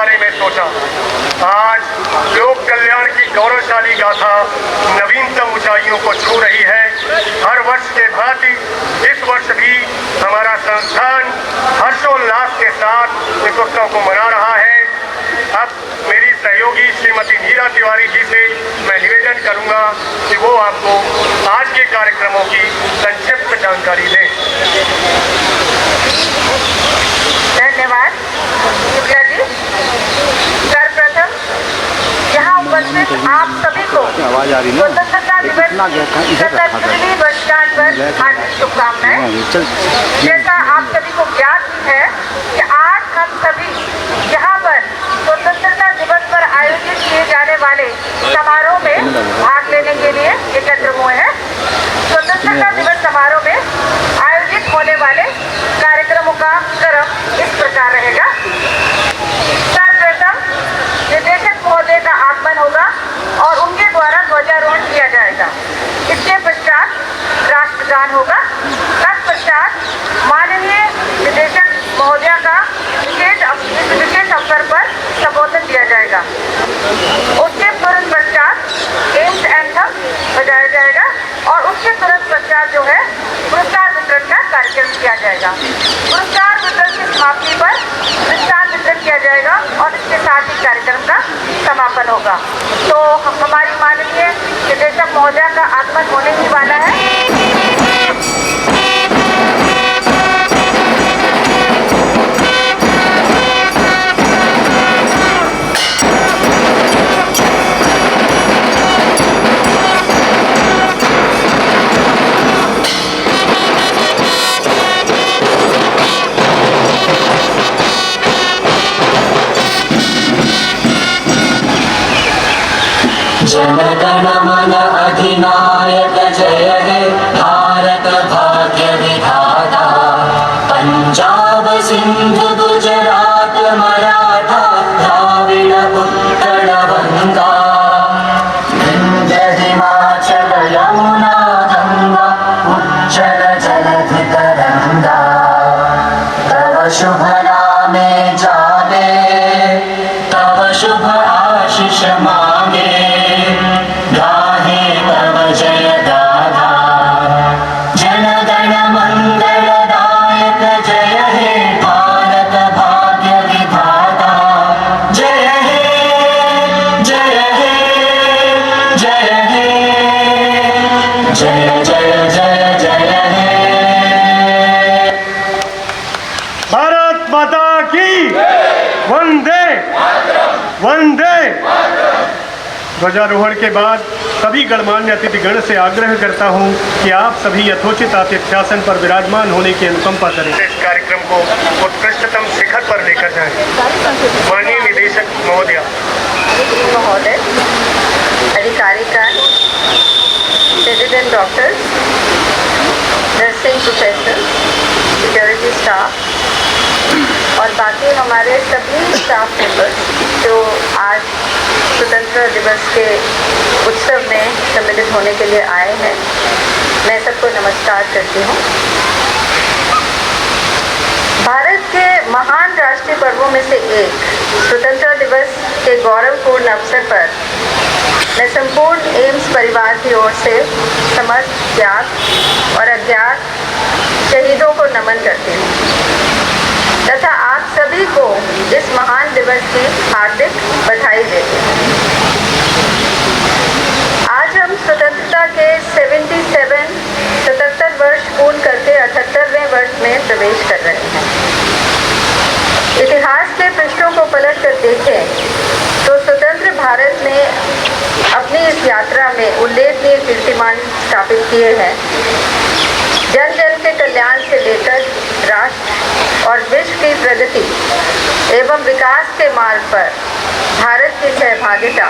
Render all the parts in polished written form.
बारे में सोचा। आज लोक कल्याण की गौरवशाली गाथा नवीनतम ऊंचाइयों को छू रही है। हर वर्ष के भांति इस वर्ष भी हमारा संस्थान हर्षोल्लास के साथ इस उत्सव को मना रहा है। अब मेरी सहयोगी श्रीमती नीरा तिवारी जी से मैं निवेदन करूंगा कि वो आपको आज के कार्यक्रमों की संक्षिप्त जानकारी दें। धन्यवाद शुक्ला जी। सर्वप्रथम यहाँ उपस्थित आप सभी को स्वतंत्रता दिवस 77वीं वर्षगांठ पर हार्दिक शुभकामनाएं। जैसा आप सभी को ज्ञात है कि आज हम सभी यहाँ पर स्वतंत्रता दिवस पर आयोजित किए जाने वाले समारोह में भाग लेने के लिए एकत्र हुए हैं। स्वतंत्रता दिवस समारोह में आयोजित होने वाले कार्यक्रमों का क्रम इस प्रकार रहेगा। सर्वप्रथम निदेशक महोदय का आगमन होगा और उनके द्वारा ध्वजारोहण किया जाएगा। इसके पश्चात राष्ट्रगान होगा। तत्पश्चात माननीय निदेशक महोदय का विशेष अवसर पर संबोधन दिया जाएगा। उसके तुरंत पश्चात एम्स एंथम बजाया जाएगा और उसके तुरंत पश्चात जो है पुरस्कार वितरण का कार्यक्रम किया जाएगा। पुरस्कार वितरण की समाप्ति पर पुरस्कार वितरण किया जाएगा और इसके साथ ही कार्यक्रम का समापन होगा। तो हमारी माननीय निदेशक महोदय का आगमन होने ही वाला है। जनगण मन अधिनायक जय हे भारत भाग्य विधाता। पंजाब सिंध गुजरात मराठा द्राविड़ उत्कल गंगा। विंध्य हिमाचल यमुना गंगा उज्जल जलधि तरंगा। तव शुभ नामे जागे तव शुभ आशीष मांगे। ध्वजारोहण के बाद सभी गणमान्य अतिथिगण से आग्रह करता हूं कि आप सभी यथोचित आतिथ्यासन पर विराजमान होने की अनुकंपा करें। इस कार्यक्रम को उत्कृष्टतम शिखर पर लेकर जाएं। माननीय निदेशक महोदय, अधिकारीगण, resident doctor, nursing professor, security staff और बाकी हमारे सभी स्टाफ मेंबर्स जो आज स्वतंत्रता दिवस के उत्सव में सम्मिलित होने के लिए आए हैं, मैं सबको नमस्कार करती हूँ। भारत के महान राष्ट्रीय पर्वों में से एक स्वतंत्रता दिवस के गौरवपूर्ण अवसर पर मैं संपूर्ण एम्स परिवार की ओर से समस्त ज्ञात और अज्ञात शहीदों को नमन करती हूँ तथा आप सभी को इस महान दिवस की हार्दिक बधाई देते हैं। आज हम स्वतंत्रता के 77 वर्ष पूर्ण करके 78वें वर्ष में प्रवेश कर रहे हैं। इतिहास के पृष्ठों को पलट कर देखें तो स्वतंत्र भारत ने अपनी इस यात्रा में उल्लेखनीय कीर्तिमान स्थापित किए हैं। जन जन के कल्याण से लेकर राष्ट्र और विश्व की प्रगति एवं विकास के मार्ग पर भारत की सहभागिता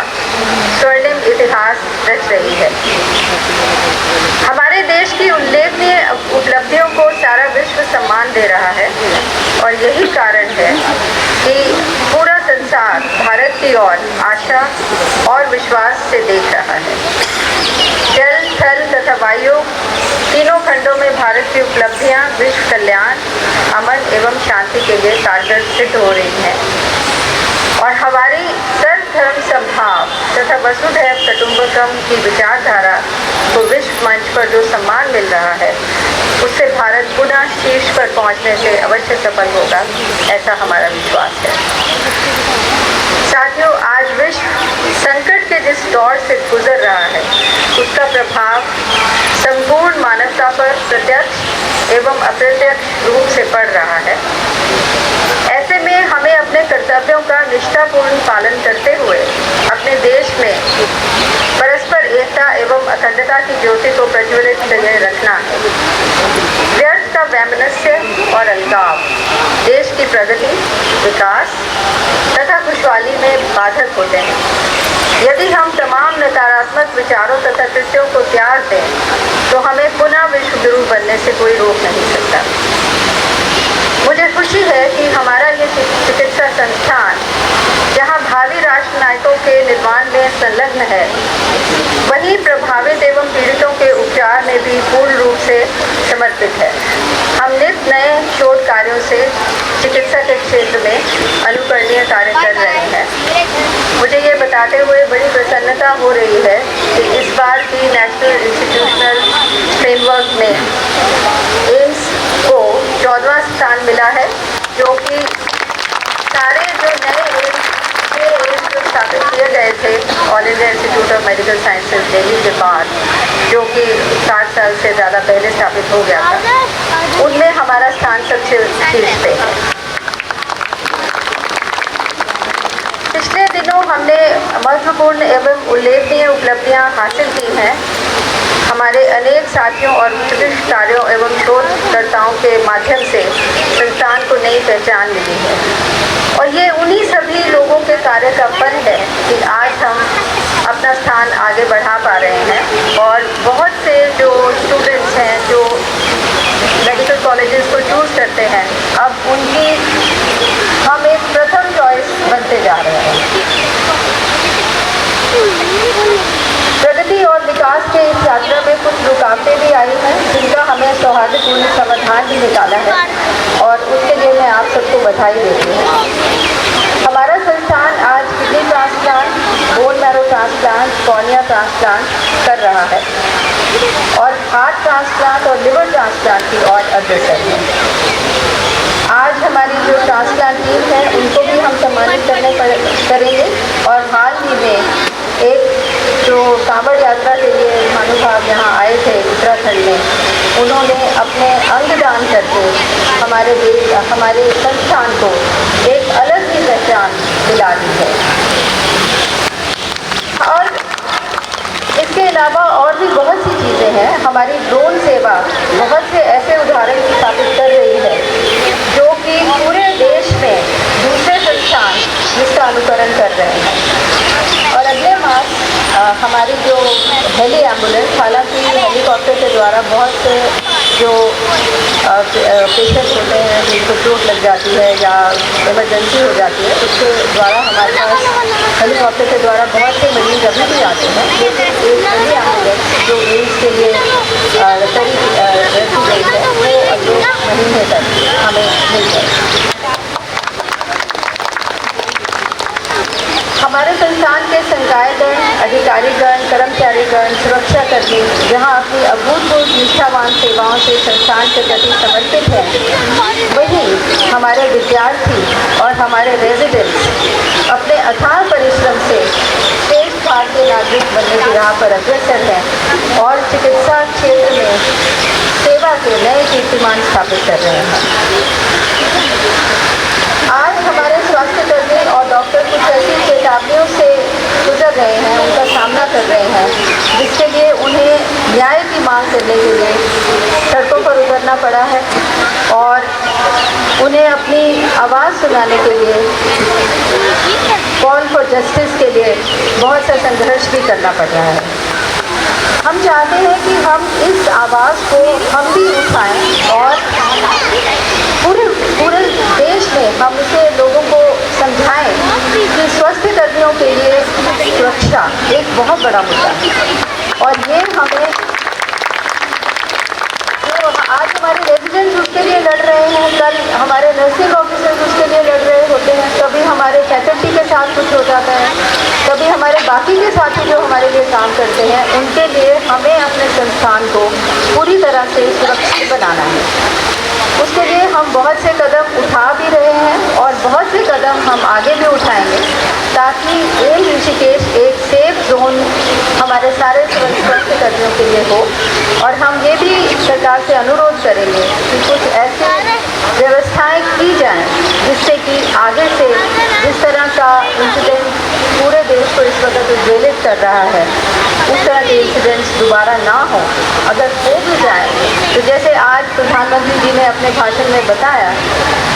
स्वर्णिम इतिहास रच रही है। हमारे देश की उल्लेखनीय उपलब्धियों को सारा विश्व सम्मान दे रहा है और यही कारण है कि पूरा संसार भारत की ओर आशा और विश्वास से देख रहा है। जल, थल तथा वायु तीनों खंडों में भारत की उपलब्धियां विश्व कल्याण, अमन एवं शांति के लिए कारगर सिद्ध हो रही हैं और वसुधैव कुटुंबकम की विचारधारा को विश्व मंच पर जो सम्मान मिल रहा है, उससे भारत पुनः शीर्ष पर पहुंचने से अवश्य सफल होगा, ऐसा हमारा विश्वास है। साथियों, आज विश्व संकट के जिस दौर से गुजर रहा है, उसका प्रभाव संपूर्ण मानवता पर प्रत्यक्ष एवं अप्रत्यक्ष रूप से पड़ रहा है। ऐसे में हमें अपने कर्तव्यों का निष्ठापूर्ण पालन करते हुए अपने देश में परस्पर एकता एवं अखंडता की ज्योति को प्रज्वलित करके रखना है। व्यर्थ का वैमनस्य और अलगाव देश की प्रगति, विकास तथा खुशहाली में बाधक होते हैं। यदि हम तमाम नकारात्मक विचारों तथा कृत्यों को त्याग दें, तो हमें पुनः विश्व गुरु बनने से कोई रोक नहीं सकता। मुझे खुशी है कि हमारा ये चिकित्सा संस्थान, जहां भावी राष्ट्र नायकों के निर्माण में संलग्न है, वहीं प्रभावित एवं पीड़ितों के उपचार में भी पूर्ण रूप से समर्पित है। हम नित नए शोध कार्यों से चिकित्सा के क्षेत्र में अनुकरणीय कार्य कर रहे हैं। मुझे ये बताते हुए बड़ी प्रसन्नता हो रही है कि इस बार की नेशनल इंस्टीट्यूशनल फ्रेमवर्क में एम्स को 14वां स्थान मिला है, जो कि सारे जो नए एम्स जो स्थापित किए गए थे all India institute of medical sciences Delhi के बाद, जो कि 60 साल से ज़्यादा पहले स्थापित हो गया था, उनमें हमारा स्थान सबसे शीर्ष पे है। पिछले दिनों हमने महत्वपूर्ण एवं उल्लेखनीय उपलब्धियां हासिल की हैं। हमारे अनेक साथियों और उत्कृष्ट कार्यों एवं शोधकर्ताओं के माध्यम से संस्थान को नई पहचान मिली है, और ये उन्हीं सभी लोगों के कार्य का फल है कि आज हम अपना स्थान आगे बढ़ा पा रहे हैं। और बहुत से जो स्टूडेंट्स हैं जो मेडिकल कॉलेजेस को चूज़ करते हैं, अब उनकी हम एक प्रथम चॉइस बनते जा रहे हैं। प्रगति और विकास के इस यात्रा में कुछ रुकावटें भी आई हैं, जिनका हमें सौहार्दपूर्ण समाधान भी निकाला है, और उसके लिए मैं आप सबको बधाई देती हूँ। हमारा संस्थान आज kidney transplant, bone marrow transplant, cornea transplant कर रहा है, और हार्ट ट्रांसप्लांट और लिवर ट्रांसप्लांट की ओर अग्रसर है। आज हमारी जो ट्रांसप्लांट टीम है, उनको भी हम सम्मानित करेंगे। और हाल ही में एक जो कांवड़ यात्रा के लिए महानुभाव यहाँ आए थे उत्तराखंड में, उन्होंने अपने अंग दान करके हमारे संस्थान को एक अलग ही पहचान दिला दी है। और इसके अलावा और भी बहुत सी चीज़ें हैं। हमारी ड्रोन सेवा बहुत से ऐसे उदाहरण स्थापित कर रही है, जो कि पूरे देश में दूसरे संस्थान जिसका अनुकरण कर रहे हैं। और अगले मास हमारी जो हेली एम्बुलेंस, हालांकि हेलीकॉप्टर के द्वारा बहुत से जो पेशेंट्स होते हैं जिनको चोट लग जाती है या इमरजेंसी हो जाती है, उसके द्वारा हमारे पास हेलीकॉप्टर के द्वारा बहुत से मरीज अभी भी आते हैं, लेकिन एक हेली एम्बुलेंस जो एम्स के लिए रखी गई है, वो अगले महीने तक हमें मिल जाएगी। हमारे संस्थान के संकायगण, अधिकारीगण, कर्मचारीगण, सुरक्षाकर्मी जहां अपनी अभूतपूर्व निष्ठावान सेवाओं से संस्थान के प्रति समर्पित हैं, वहीं हमारे विद्यार्थी और हमारे रेजिडेंट्स अपने अथाह परिश्रम से श्रेष्ठ भारतीय नागरिक बनने की राह पर अग्रसर हैं और चिकित्सा क्षेत्र में सेवा के नए कीर्तिमान स्थापित कर रहे हैं। आज हमारे स्वास्थ्यकर्मी और डॉक्टर कुछ ऐसी चेतावनियों से गुजर रहे हैं, उनका सामना कर रहे हैं, जिसके लिए उन्हें न्याय की मांग करने के लिए सड़कों पर उतरना पड़ा है, और उन्हें अपनी आवाज़ सुनाने के लिए, कॉल फॉर जस्टिस के लिए बहुत सा संघर्ष भी करना पड़ रहा है। हम चाहते हैं कि हम इस आवाज़ को हम भी उठाएं और पूरे देश में हम इसे लोगों को समझाएं कि स्वास्थ्य कर्मियों के लिए सुरक्षा एक बहुत बड़ा मुद्दा है। और ये हमें जो आज हमारे रेजिडेंट्स उसके लिए लड़ रहे हैं, कल हमारे नर्सिंग ऑफिसर्स उसके लिए लड़ रहे होते हैं, कभी हमारे फैकल्टी के साथ कुछ कुछ हो जाता है, कभी हमारे बाकी के साथी जो हमारे लिए काम करते हैं उनके लिए हमें अपने संस्थान को पूरी तरह से सुरक्षित बनाना है। उसके लिए हम बहुत से कदम उठा भी रहे हैं और बहुत से कदम हम आगे भी उठाएंगे ताकि एम्स ऋषिकेश एक सेफ जोन हमारे सारे स्वास्थ्य कर्मियों के लिए हो। और हम ये भी सरकार से अनुरोध करेंगे कि कुछ ऐसी व्यवस्थाएं की जाएं जिससे कि आगे से जिस तरह का इंसिडेंट पूरे देश को इस वक्त उद्वेलित कर रहा है उस तरह के इंसिडेंट्स दोबारा ना हो। अगर हो भी जाए तो जैसे आज प्रधानमंत्री जी ने अपने भाषण में बताया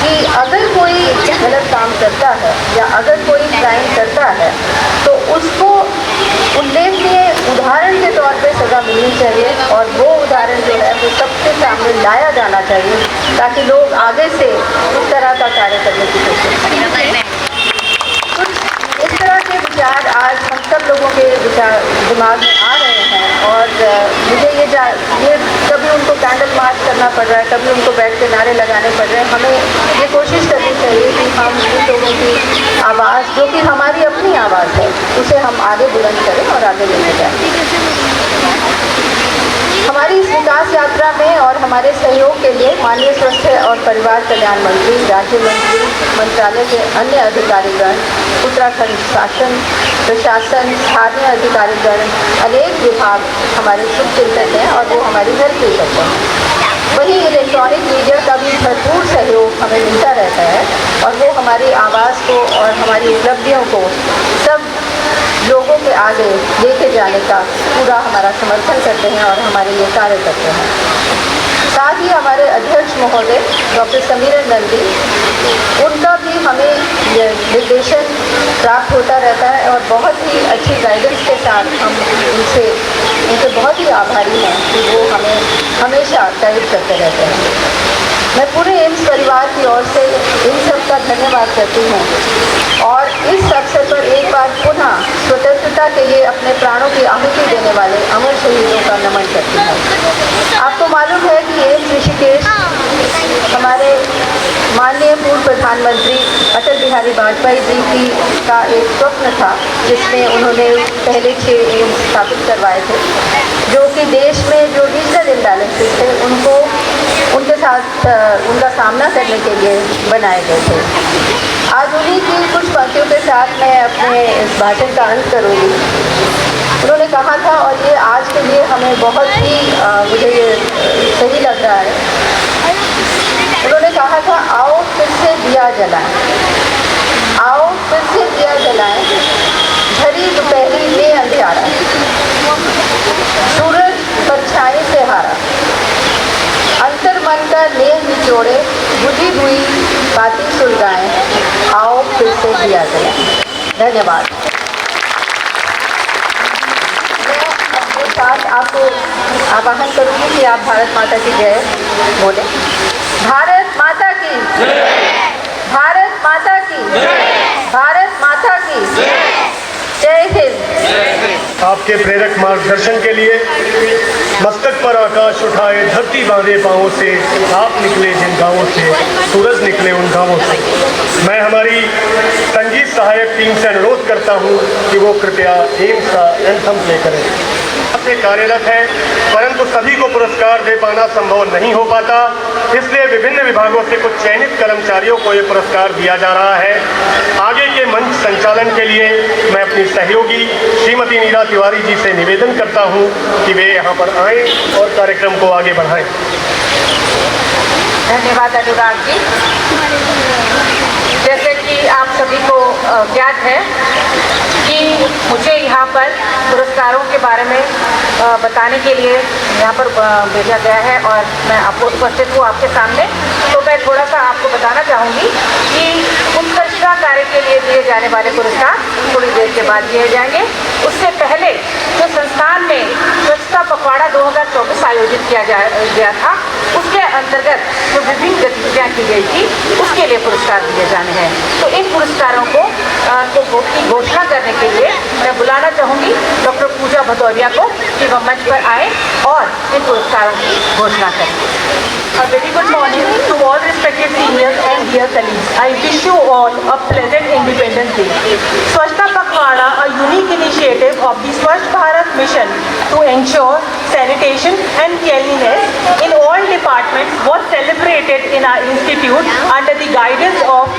कि अगर कोई गलत काम करता है या अगर कोई क्राइम करता है तो उसको उल्लेखनीय उदाहरण के तौर पे सज़ा मिलनी चाहिए और वो उदाहरण जो है वो सबके सामने लाया जाना चाहिए ताकि लोग आगे से उस तरह का कार्य करने की कोशिश करें। कुछ इस तरह के विचार आज हम सब लोगों के विचार दिमाग में आ रहे हैं और मुझे ये कभी उनको कैंडल मार्च करना पड़ रहा है, कभी उनको बैठ के नारे लगाने पड़ रहे हैं। हमें ये कोशिश करनी चाहिए कि हम इन लोगों की आवाज़ जो कि हमारी अपनी आवाज़ है उसे हम आगे बुलंद करें और आगे लेके जाएं। हमारी इस विकास यात्रा में और हमारे सहयोग के लिए माननीय स्वास्थ्य और परिवार कल्याण मंत्री, राज्य मंत्री, मंत्रालय के अन्य अधिकारीगण, उत्तराखंड शासन, प्रशासन, स्थानीय अधिकारीगण, अनेक विभाग हमारे शुभचिंतक हैं और वो हमारी हेल्प भी करते हैं। वहीं इलेक्ट्रॉनिक मीडिया का भी भरपूर सहयोग हमें मिलता रहता है और वो हमारी आवाज़ को और हमारी उपलब्धियों को सब लोगों के आगे लेके जाने का पूरा हमारा समर्थन करते हैं और हमारे लिए कार्य करते हैं। साथ ही हमारे अध्यक्ष महोदय डॉक्टर समीरन नंदी, उनका भी हमें निर्देशन प्राप्त होता रहता है और बहुत ही अच्छी गाइडेंस के साथ हम उनसे बहुत ही आभारी हैं कि वो हमें हमेशा गाइड करते रहते हैं। मैं पूरे एम्स परिवार की ओर से इन सब का धन्यवाद करती हूँ और इस अवसर पर एक बार पुनः स्वतंत्रता के लिए अपने प्राणों की आहुति देने वाले अमर शहीदों का नमन करती हूँ। आपको मालूम है कि एम्स ऋषिकेश हमारे माननीय पूर्व प्रधानमंत्री अटल बिहारी वाजपेयी जी का एक स्वप्न था जिसमें उन्होंने पहले 6 एम्स स्थापित करवाए थे जो कि देश में जो रीजनल इम्बैलेंसेस थे उनके साथ उनका सामना करने के लिए बनाए गए थे। आज उन्हीं की कुछ पंक्तियों के साथ मैं अपने इस भाषण का अंत करूँगी। उन्होंने कहा था और ये आज के लिए हमें बहुत ही मुझे ये सही लग रहा है। उन्होंने कहा था, आओ फिर से दिया जलाएं, आओ फिर से दिया जलाएं, झरी दोपहरी में अंधियारा, सूरज परछाई से हारा, अंतर मन का नेह निचोड़े, बुझी हुई बातें सुलगाएं, आओ फिर से दिया जलाएं। धन्यवाद। मैं अपने साथ आपको आह्वान करूँगी कि आप भारत माता की जय बोले। भारत माता की जय, भारत माता की जय, भारत माता की जय हिंद। आपके प्रेरक मार्गदर्शन के लिए मस्तक पर आकाश उठाए, धरती बांधे पाँवों से, आप निकले जिन गाँवों से, सूरज निकले उन गाँवों से। मैं हमारी संगीत सहायक टीम से अनुरोध करता हूँ कि वो कृपया एम्स का एंथम प्ले करें। से कार्यरत है परंतु सभी को पुरस्कार दे पाना संभव नहीं हो पाता, इसलिए विभिन्न विभागों से कुछ चयनित कर्मचारियों को ये पुरस्कार दिया जा रहा है। आगे के मंच संचालन के लिए मैं अपनी सहयोगी श्रीमती नीरा तिवारी जी से निवेदन करता हूं कि वे यहाँ पर आएं और कार्यक्रम को आगे बढ़ाएं। धन्यवाद अनुराग जी। जैसे कि आप सभी को ज्ञात है कि मुझे यहाँ पर पुरस्कारों के बारे में बताने के लिए यहाँ पर भेजा गया है और मैं आपको उपस्थित हूँ आपके सामने। तो मैं थोड़ा सा आपको बताना चाहूँगी कि उत्कृष्टता कार्य के लिए दिए जाने वाले पुरस्कार थोड़ी देर के बाद दिए जाएंगे। उससे पहले जो संस्थान में स्वच्छता पखवाड़ा 2024 आयोजित किया गया था, उसके अंतर्गत जो विभिन्न गतिविधियाँ की गई थी उसके लिए पुरस्कार दिए जाने हैं। तो इन पुरस्कारों को घोषणा करने के लिए मैं बुलाना चाहूँगी डॉक्टर पूजा भदौरिया को। कि वह मंच पर आए और इन पुरस्कारों की घोषणा करें। A very good morning to all respected seniors and dear colleagues. I wish you all a pleasant Independence Day. Swachhta Pakhwada, a unique initiative of the Swachh Bharat Mission to ensure sanitation and cleanliness in all departments, was celebrated in our institute under the guidance of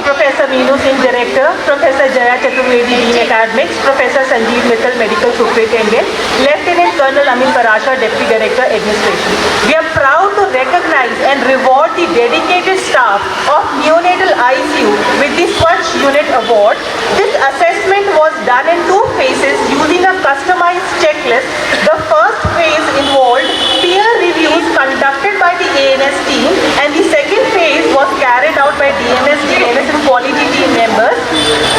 Professor Meenu Singh, Director, Professor Jaya Chaturvedi, Dean Academics, Professor Sanjeev Mittal, Medical Superintendent, Lieutenant Colonel Amin Parashar, Deputy Director, Administration. We are proud to recognize and reward the dedicated staff of Neonatal ICU with the Swachh Unit Award. This assessment was done in 2 phases using a customized checklist. The first phase involved peer reviews conducted by the ANS team, and the second phase was carried out by DMS, DNS and quality team members.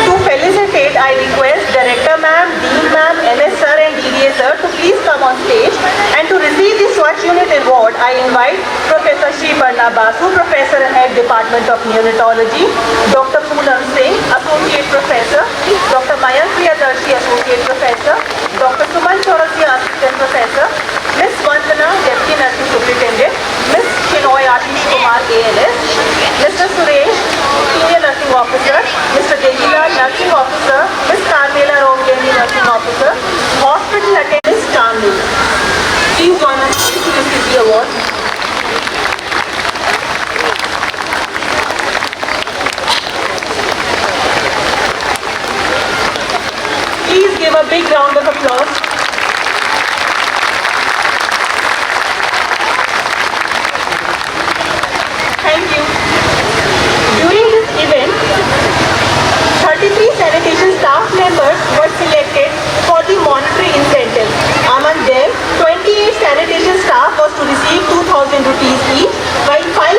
To felicitate, I request Director Ma'am, Dean Ma'am, MS Sir and DDA Sir to please come on stage, and to receive the Swachh Unit Award, I invite Professor Shri Barna Basu, Professor Head Department of Neonatology, Dr. Poonam Singh, Associate Professor, Dr. Mayank Priyadarshi, Associate Professor, Dr. Suman Chaurasia, Assistant Professor, Ms. Vandana, Deputy Nursing Superintendent, Ms. Shinoy Ashish Kumar, ALS, Mr. Suresh, Senior Nursing Officer, Mr. Dejilal, Nursing Officer, Ms. Carmela Romgeni, Nursing Officer, Hospital Attendant, Stanley. Please join us to receive the award. Please give a big round of applause. Thank you. During this event, 33 sanitation staff members were selected for the monetary incentive. Among them, 28 sanitation staff was to receive 2,000 rupees each, while 5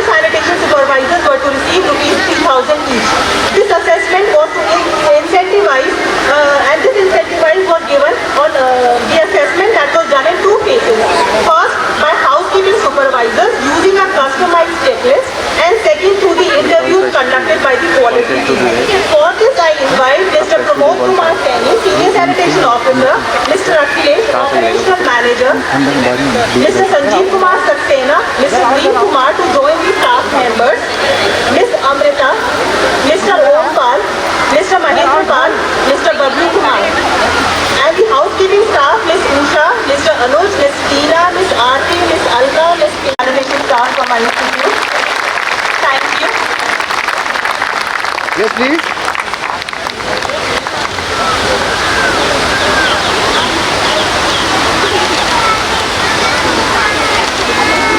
sanitation supervisors were to receive rupees 3,000 each. This assessment was to incentivize, and this incentivize was given on the assessment that was done in 2 phases. First, by housekeeping supervisors using a customized checklist, and second through the interviews conducted by the quality team. For this, I invite Mr. Pramod Kumar Saini, Senior Sanitation Officer, Mr. Akhilesh, Operational Manager, Mr. Sanjeev Kumar Saxena, Mr. Green Kumar to join the staff members, Ms. Amrita, Mr. Om Pal, Mr. Mahendra Pal, Mr. Bablu Kumar, and the housekeeping staff, Ms. Usha, Mr. Anuj, Ms. Tina, Ms. Aarti, Ms. Alka, Ms. Sanitation staff from my institute. Thank you. Yes, please.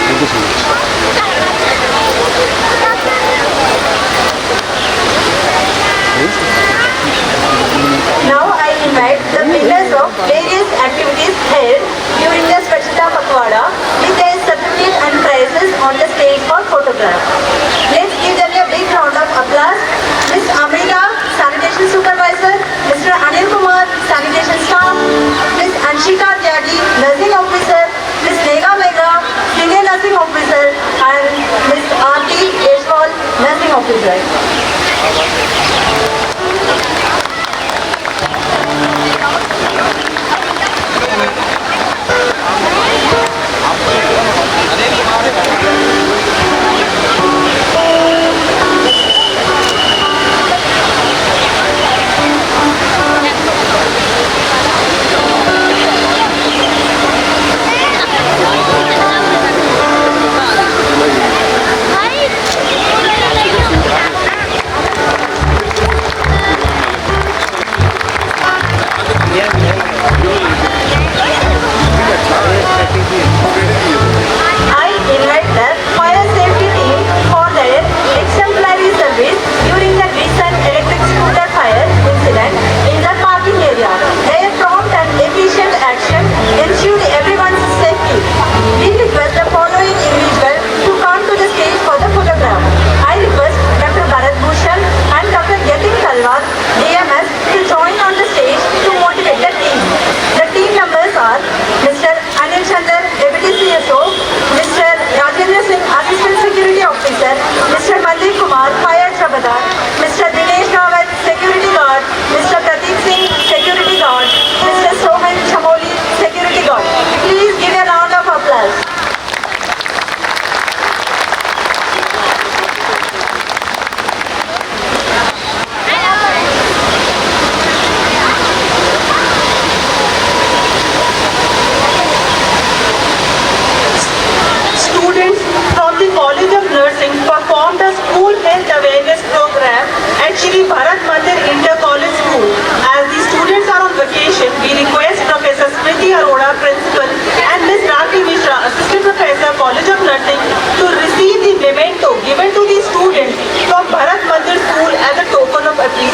Thank you so much. Now I invite the winners of various activities held during the Swachhta Pakhwada with their certificate and prizes on the stage for photograph. Let's give them a big round of applause. Ms. Amrita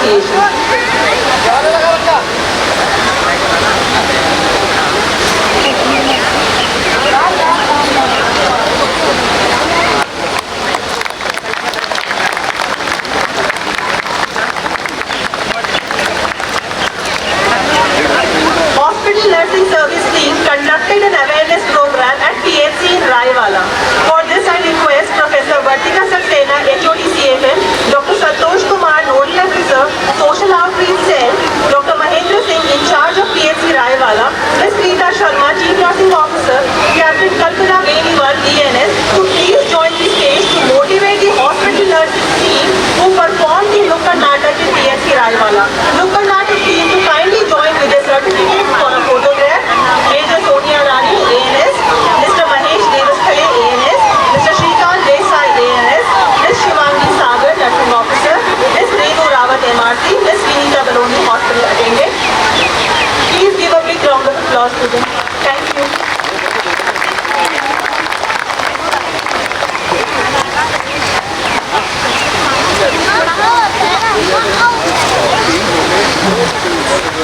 Association. Hospital Nursing Service team conducted an awareness program at PHC in Raiwala. For this, I request Professor Vartika Saxena, HOD CFM, Dr. Santosh Kumar, Nodal Officer, Social Outreach Cell, Dr. Mahendra Singh, in charge of PHC Raiwala, Ms. Rita Sharma, Chief Nursing Officer, Captain Kalpana Beniwal, DNS, to please join the stage to motivate the hospital nursing team who performed the Nukkad Natak in PHC Raiwala. Nukkad Natak team to kindly join with a certificate for a photograph. Major Sonia Rani, ANS, Mr. Mahesh Devasthale, ANS, Mr. Shrikant Desai, ANS, Ms. Shivangi Sagar, Nursing Officer, Ms. Renu Rawat, MRC, Ms. Vinita Baloni, Hospital Attendant. Please give a big round of applause to them. Thank you.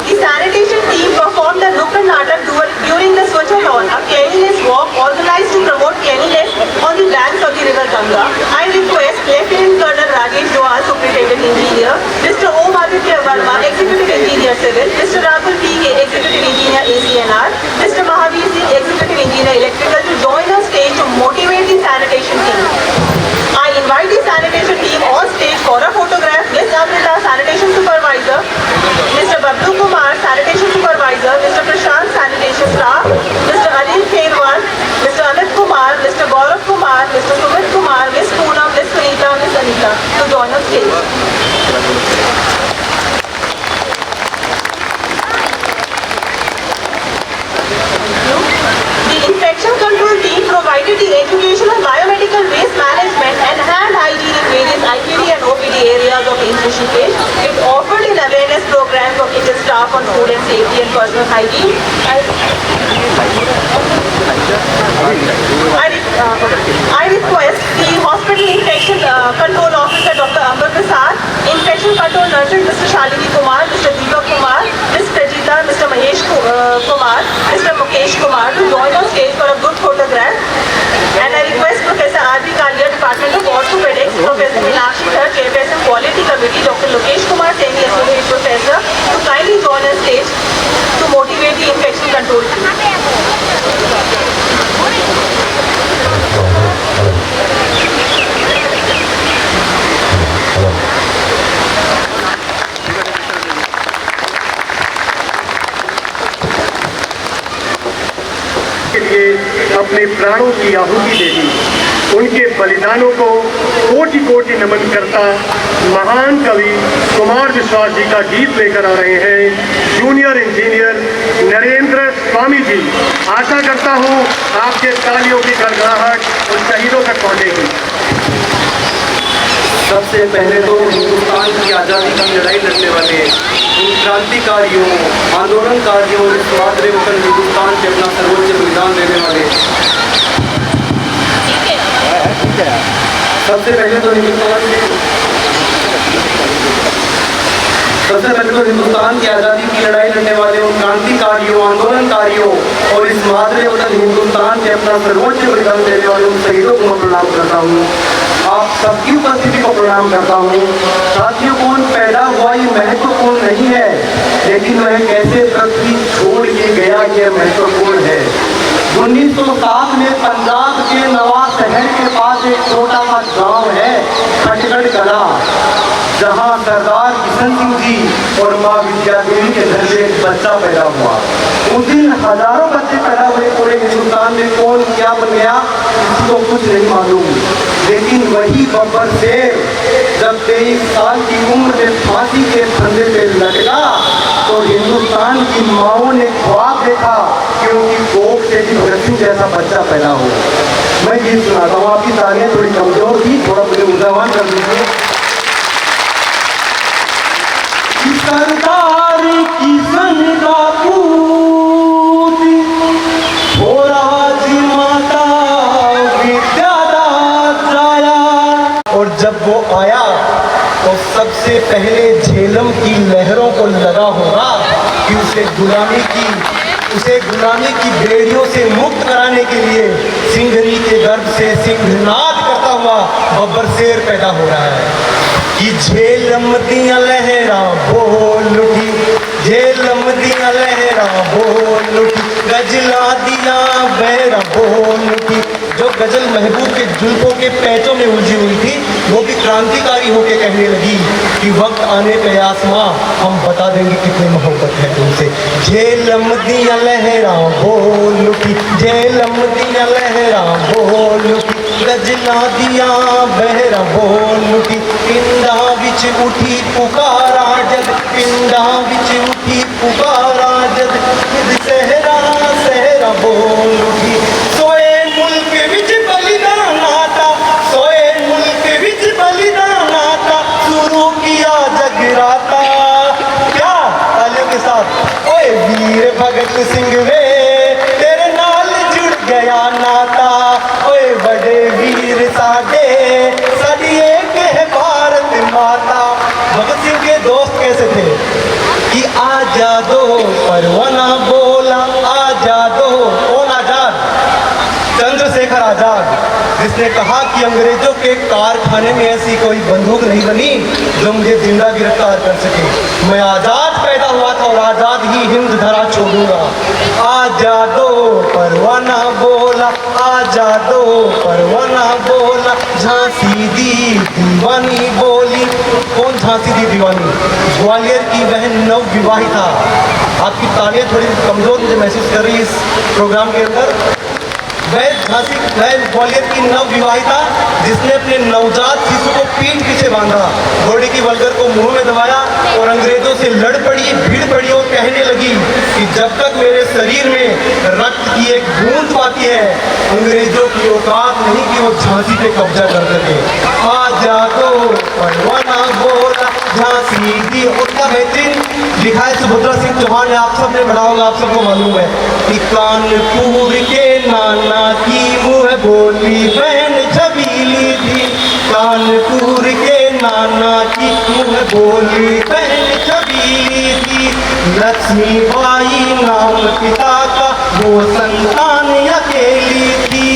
The sanitation team performed the Nukkad Natak during the Swachhathon, a cleanliness walk organized to promote cleanliness on the banks of the river Ganga. I request Lieutenant Colonel Rajesh Johar, Superintendent Engineer, Mr. Om Aditya Verma, Executive Engineer Civil, Mr. Rahul P.K., Executive Engineer ACNR, Mr. Mahavir Singh, Executive Engineer Electrical, to join the stage to motivate the sanitation team. I invite the sanitation team on stage for a photograph. Ms. Amrita, Sanitation Supervisor, Mr. Bablu Kumar, Sanitation Supervisor, Mr. Prashant, Sanitation Staff, Mr. Anil Kherwal, Mr. Amit Kumar, Mr. Gaurav Kumar, Mr. Sumit Kumar, Ms. Poonam, Ms. Sunita, Ms. Anita to join on stage. The infection control team provided the educational biomedical waste management and hand hygiene in various IPD and OPD areas of Hrishikesh. It offered an awareness program for kitchen staff on food and safety and personal hygiene. I request the hospital infection control officer Dr. Amber Prasad, infection control nurses Mr. Shalini Kumar, Mr. Deepak Kumar, Ms. Prajita, Mr. Mahesh Kumar, Mr. Mukesh Kumar to join on stage for a good photograph. And I request Professor R.B. Kalia, Department of Orthopedics, Professor Meenakshi Dhar, Chairperson Quality Committee, Dr. Lokesh Kumar, Semi Associate Professor, to kindly join on stage to motivate the infection control team. के लिए अपने प्राणों की आहुति दे दी। उनके बलिदानों को कोटि कोटि नमन करता महान कवि कुमार विश्वास जी का गीत लेकर आ रहे हैं जूनियर इंजीनियर नरेंद्र स्वामी जी। आशा करता हूँ आपके तालियों की गड़गड़ाहट उन शहीदों तक पहुँचेगी। सबसे पहले तो हिंदुस्तान की आज़ादी की लड़ाई लड़ने वाले इन क्रांतिकारियों, आंदोलनकारियों, इस मातृ वतन हिंदुस्तान के अपना सर्वोच्च बलिदान देने वाले सबसे पहले तो हिंदुस्तान की आज़ादी की लड़ाई लड़ने वाले उन क्रांतिकारियों, आंदोलनकारियों और इस मातृ वतन हिंदुस्तान के अपना सर्वोच्च बलिदान देने वाले उन शहीदों को मैं प्रणाम करता हूँ। आप सबकी उपस्थिति को प्रणाम करता हूँ। साथियों, कौन पैदा हुआ ये महत्वपूर्ण नहीं है, लेकिन वह कैसे पृथ्वी छोड़ के गया ये महत्वपूर्ण है। 1907 में पंजाब के नवा शहर के पास एक छोटा सा गांव है खटगढ़ कला, जहां सरदार किशन सिंह जी और माँ विद्या देवी के घर से एक बच्चा पैदा हुआ। उस दिन हजारों बच्चे पैदा हुए पूरे हिंदुस्तान में, कौन क्या बन गया किसी को कुछ नहीं मालूम। लेकिन वही बब्बर शेर जब 23 साल की उम्र में फांसी के फंदे पे लटका तो हिंदुस्तान की माओं ने ख्वाब देखा कि उनकी कोख से भी भगत सिंह जैसा बच्चा पैदा हो। मैं गीत सुनाता हूँ, आपकी तालियां थोड़ी कमजोर थी, थोड़ा मुझे ऊर्जावान कर दीजिए। सरदार किशन का पूत हो राजमाता विद्यादात आया, और जब वो आया तो सबसे पहले झेलम अंग्रेजम की लहरों को लगा होगा कि उसे गुलामी की बेड़ियों से मुक्त कराने के लिए सिंघनी के गर्भ से सिंहनाद करता हुआ बब्बर शेर पैदा हो रहा है कि झेलम दिया लहरा बोल उठी, झेलम दिया लहरा बोल उठी, गजला दिया बहरा बोल उठी। जो गजल महबूब के जुल्फों के पैचों में उलझी हुई थी वो भी क्रांतिकारी होकर कहने लगी कि वक्त आने पे आसमां हम बता देंगे कितनी मोहब्बत है तुमसे। झेलम दिया लहरा बोल उठी, झेलम दिया लहरा बोल उठी, गजला दिया बहरा बोल उठी, पिंडा विच उठी पुकारा जद, पिंडा विच उठी पुकारा जद, खुद सहरा सहरा बोल उठी। सोए मुल्क विच बलिदान आता, सोए मुल्क विच बलिदान आता, शुरू किया जगराता। क्या तालियों के साथ, ओए वीर भगत सिंह वे तेरे नाल जुड़ गया नाता, ओए बड़े वीर साडे साडी एक है भारत माता। भगत सिंह के दोस्त कैसे थे कि आजादो परवाना बोला, आजादो। कौन आजाद? चंद्रशेखर आजाद, जिसने कहा कि अंग्रेजों के कारखाने में ऐसी कोई बंदूक नहीं बनी जो मुझे जिंदा गिरफ्तार कर सके। मैं आजाद पैदा हुआ था और आजाद ही हिंद धरा छोड़ूंगा। आजादो परवाना बोला, आजादो परवाना बोला, झांसी दी दीवानी बोली। कौन झांसी दी दीवानी? ग्वालियर की बहन नव विवाहिता। आपकी तालियां थोड़ी कमजोर मुझे महसूस कर रही है इस प्रोग्राम के अंदर। वह ग्वालियर की नव विवाहिता जिसने अपने नवजात शिशु को पीठ पीछे बांधा, घोड़े की वलगर को मुंह में दबाया और अंग्रेजों से लड़ पड़ी, भीड़ पड़ी और कहने लगी कि जब तक मेरे शरीर में रक्त की एक बूंद पाती है अंग्रेजों की औकात नहीं कि वो झांसी पे कब्जा कर सके। आजादो परवाना बोला, झांसी दी। उनका बेहतरीन लिखा है सुभद्रा सिंह चौहान ने, आप सबने पढ़ा होगा, आप सबको मालूम है कि कानपुर के नाना की मुँह बोली बहन छबीली थी, कानपुर के नाना की मुँह बोली बहन छबीली थी। लक्ष्मीबाई नाम पिता का वो संतान अकेली थी,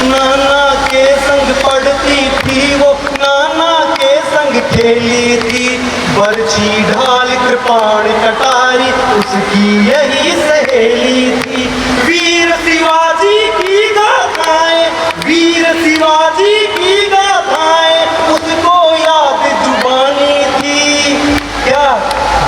नाना के संग पढ़ती थी वो, नाना के संग खेली थी। बरछी ढाल कृपाण कटारी उसकी यही सहेली थी। वीर शिवाजी की गाथाएं, वीर शिवाजी की गाथाएं उसको याद जुबानी थी। क्या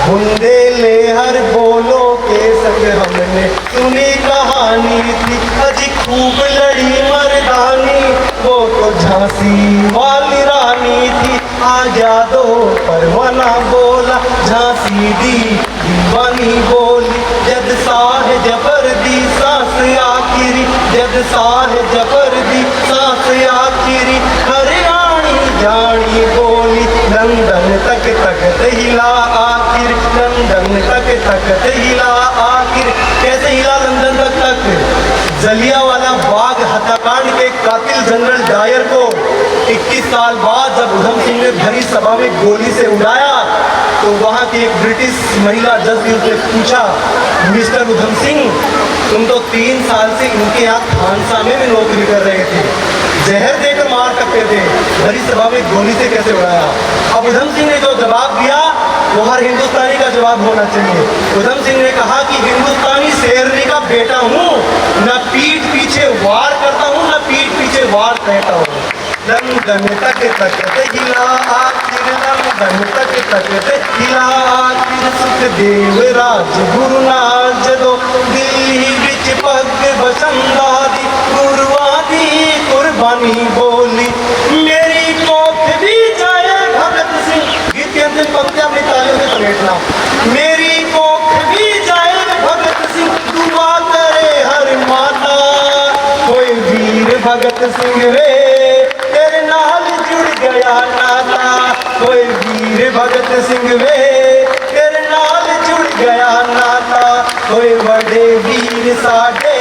बुंदेले हर बोलो के संग हमने सुनी कहानी थी। अजी खूब लड़ी मर्दानी वो तो झांसी वाली रानी थी। आजादो परवाना बोला, झांसी दी दीवानी बोली, जद साह जबर दी सांस आखिरी, जद साह जबर दी सांस आखिरी, हरियाणी जानी बोली, लंदन तक तक हिला आखिर, लंदन तक हिला आखिर। कैसे हिला लंदन तक? जलियांवाला बाग हत्याकांड के कातिल जनरल डायर को 21 साल बाद जब उधम सिंह ने भरी सभा में गोली से उड़ाया तो वहाँ की एक ब्रिटिश महिला जज ने उससे पूछा, मिस्टर उधम सिंह तुम तो 3 साल से इनके यहाँ खानसा में भी नौकरी कर रहे थे, जहर देकर मार सकते थे, भरी सभा में गोली से कैसे उड़ाया? अब उधम सिंह ने जो जवाब दिया वो हर हिंदुस्तानी का जवाब होना चाहिए। उधम सिंह ने कहा कि हिंदुस्तानी शेरनी का बेटा हूँ, न पीठ पीछे वार करता हूँ न पीठ पीछे वार कहता हूँ। लंदन तक हिला आखिर, लंदन तक हिला आखिर, सुखदेव राजगुरु नाल जदों दिल्ली विच पग बसंदा दी गुरुआं दी कुर्बानी बोली। मेरी कोख भी जाए भगत सिंह, गीत के अंतिम पंक्ति अपनी तालियों से समेटना। मेरी कोख भी जाए भगत सिंह, दुआ करे हर माता, कोई वीर भगत सिंह रे तेरे नाल जुड़ गया नाता, कोई वीर भगत सिंह वे तेरे नाल जुड़ गया नाता, कोई बड़े वीर साडे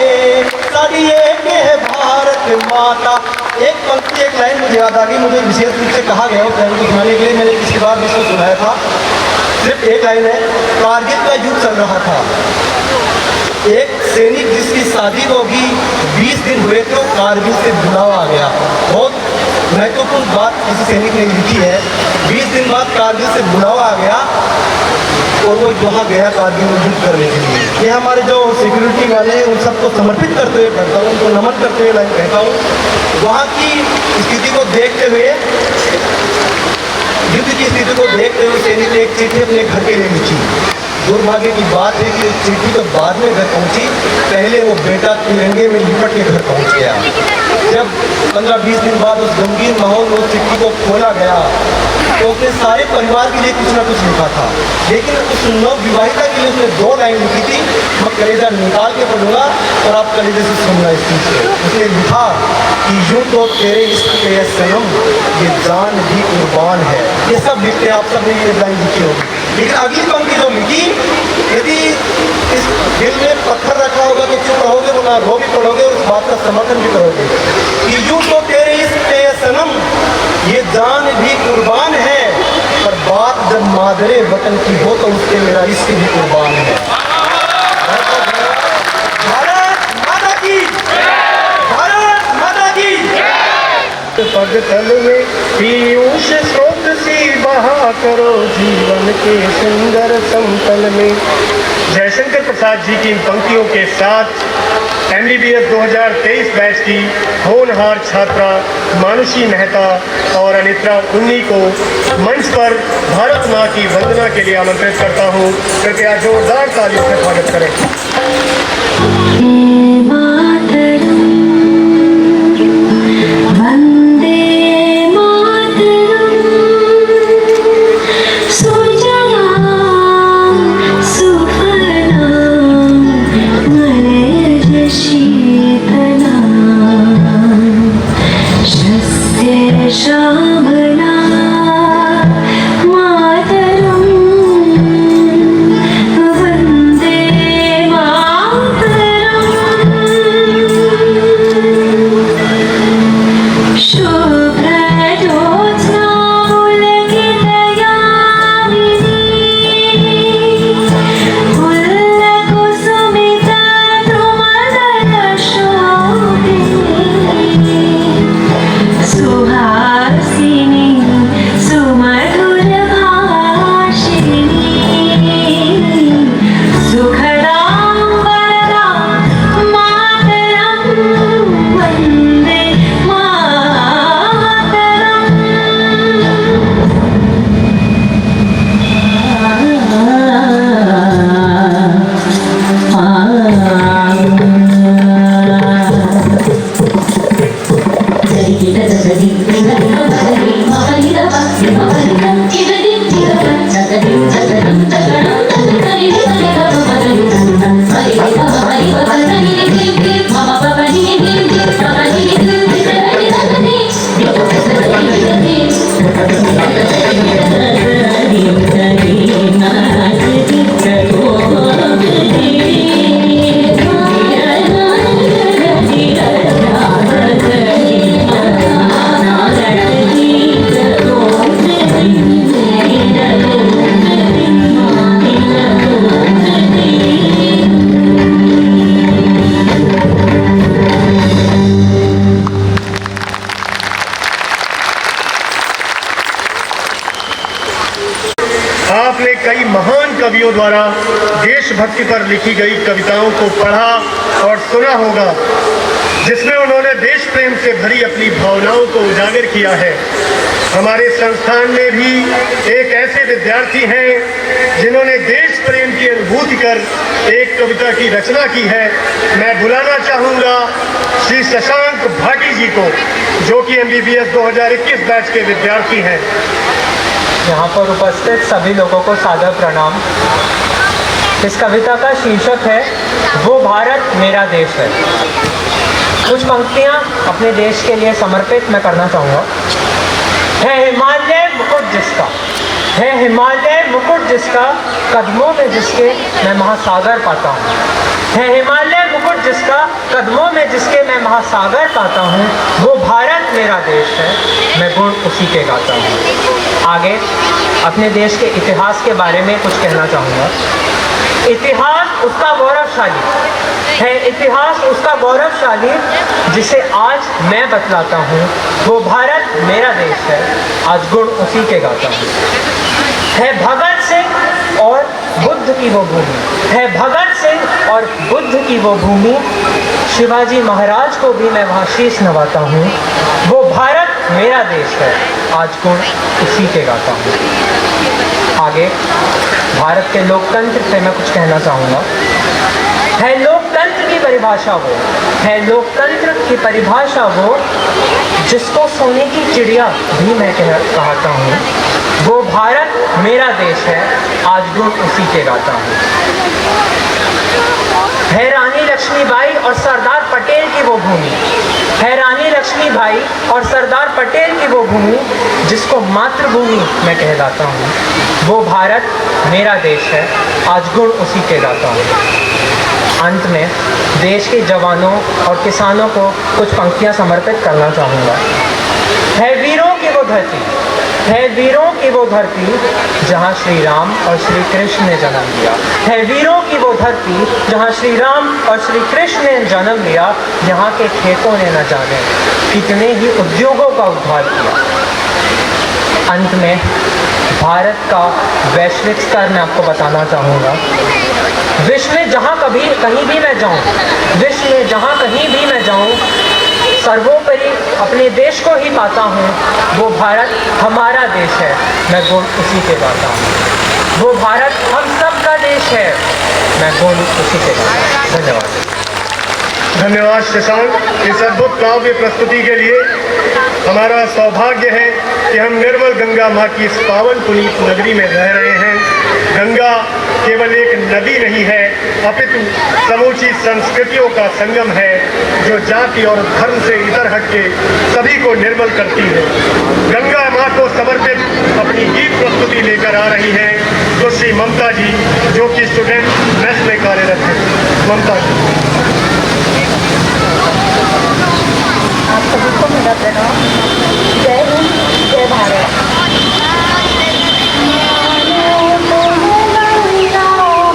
साडी एक है भारत माता। एक पंक्ति एक लाइन मुझे याद आ गई, मुझे विशेष रूप से कहा गया उस लाइन को सुनाने के लिए, मैंने पिछली बार इसको सुनाया था सिर्फ एक लाइन है, कारगिल का युद्ध चल रहा था, एक सैनिक जिसकी शादी होगी 20 दिन हुए तो कारगिल से बुलावा आ गया। बहुत महत्वपूर्ण बात किसी सैनिक ने लिखी है, 20 दिन बाद कारगिल से बुलावा आ गया और वो वहाँ गया कारगिल में युद्ध करने के लिए। ये हमारे जो सिक्योरिटी वाले हैं उन सबको समर्पित करते हुए कहता हूँ, उनको नमन करते हुए लाइन कहता हूँ। वहाँ की स्थिति को देखते हुए, युद्ध की स्थिति को देखते हुए सैनिक ने एक चिट्ठी अपने घर के लिए लिखी। दुर्भाग्य की बात है कि चिट्ठी तो बाद में घर पहुंची, पहले वो बेटा तिरंगे में लिपट के घर पहुंच गया। जब 15-20 दिन बाद उस गंभीर माहौल में उस चिट्ठी को खोला गया तो उसने सारे परिवार के लिए कुछ ना कुछ लिखा था, लेकिन उस नवविवाहिता के लिए उसने 2 लाइन लिखी थी। मैं कलेजा निकाल के पढ़ूंगा और आप कलेजे से सुनना इस चीज़ को। उसने लिखा कि यूं तो तेरे इश्क के सनम ये जान भी कुर्बान है। ये सब लिखते हैं, आप सब ने ये लाइन लिखी होगी, लेकिन अगली पंक्ति जो लिखी, यदि इस दिल में पत्थर रखा होगा तो चुप रहोगे, वरना रो भी पड़ोगे और उस बात का समर्थन भी करोगे कि यूं तो तेरे इश्क के सनम ये जान भी कुर्बान है, पर बात जब मादरे वतन की हो तो उससे मेरा इश्क भी कुर्बान है। भारत माता की, भारत माता की। पग तल में पीयूष स्रोत सी बहा करो जीवन के सुंदर समतल में। जयशंकर प्रसाद जी की इन पंक्तियों के साथ MBBS 2023 बैच की होनहार छात्रा मानुषी मेहता और अनित्रा उन्नी को मंच पर भारत माँ की वंदना के लिए आमंत्रित करता हूँ। कृपया जोरदार तालियों से स्वागत करें। आपने कई महान कवियों द्वारा देशभक्ति पर लिखी गई कविताओं को पढ़ा और सुना होगा, जिसमें उन्होंने देश प्रेम से भरी अपनी भावनाओं को उजागर किया है। हमारे संस्थान में भी एक ऐसे विद्यार्थी हैं जिन्होंने देश प्रेम की अनुभूति कर एक कविता की रचना की है। मैं बुलाना चाहूँगा श्री शशांक भाटी जी को, जो कि MBBS 2021 बैच के विद्यार्थी हैं। यहाँ पर उपस्थित सभी लोगों को सादर प्रणाम। इस कविता का शीर्षक है वो भारत मेरा देश है। कुछ पंक्तियाँ अपने देश के लिए समर्पित मैं करना चाहूँगा। है हिमालय मुकुट जिसका, है हिमालय मुकुट जिसका, कदमों में जिसके मैं महासागर पाता हूँ। है हिमालय मुकुट जिसका, कदमों में जिसके मैं महासागर पाता हूँ, वो भारत मेरा देश है, मैं गुण उसी के गाता हूँ। आगे अपने देश के इतिहास के बारे में कुछ कहना चाहूँगा। इतिहास उसका गौरवशाली है, इतिहास उसका गौरवशाली जिसे आज मैं बतलाता हूँ, वो भारत मेरा देश है, आज गुण उसी के गाता हूँ। है भगत सिंह और बुद्ध की वो भूमि, है भगत सिंह और बुद्ध की वो भूमि, शिवाजी महाराज को भी मैं वहाँ शीश नवाता हूँ, वो भारत मेरा देश है, आज गुण उसी के गाता हूँ। आगे भारत के लोकतंत्र से मैं कुछ कहना चाहूँगा। है लोकतंत्र की परिभाषा वो, है लोकतंत्र की परिभाषा वो जिसको सोने की चिड़िया भी मैं कहता हूँ, वो भारत मेरा देश है, आज गुण उसी के गाता हूँ। है रानी लक्ष्मीबाई और सरदार पटेल की वो भूमि, है रानी लक्ष्मीबाई और सरदार पटेल की वो भूमि जिसको मातृभूमि मैं कहलाता हूँ, वो भारत मेरा देश है, आज गुण उसी के गाता हूँ। अंत में देश के जवानों और किसानों को कुछ पंक्तियाँ समर्पित करना चाहूँगा। है वीरों की वो धरती, है वीरों की वो धरती जहाँ श्री राम और श्री कृष्ण ने जन्म लिया, है वीरों की वो धरती जहाँ श्री राम और श्री कृष्ण ने जन्म लिया, जहाँ के खेतों ने न जाने कितने ही उद्योगों का उद्धार किया। अंत में भारत का वैश्विक स्तर मैं आपको बताना चाहूँगा। विश्व में जहाँ कहीं भी मैं जाऊँ, विश्व में जहाँ कहीं भी मैं जाऊँ, सर्वोपरि अपने देश को ही पाता हूँ, वो भारत हमारा देश है, मैं गुण उसी के गाता हूँ। वो भारत हम सब का देश है, मैं गुण उसी के गाता हूँ। धन्यवाद। धन्यवाद शशांक, इस अद्भुत काव्य प्रस्तुति के लिए। हमारा सौभाग्य है कि हम निर्मल गंगा माँ की इस पावन पुनीत नगरी में रह रहे हैं। गंगा केवल एक नदी नहीं है, अपितु समूची संस्कृतियों का संगम है, जो जाति और धर्म से इधर हटके सभी को निर्मल करती है। गंगा माँ को समर्पित अपनी गीत प्रस्तुति लेकर आ रही हैं सुश्री ममता जी, जो कि स्टूडेंट मेस में कार्यरत है। ममता जी। आप सभी को मेरा प्रणाम। जय हिंद, जय भारत। Oh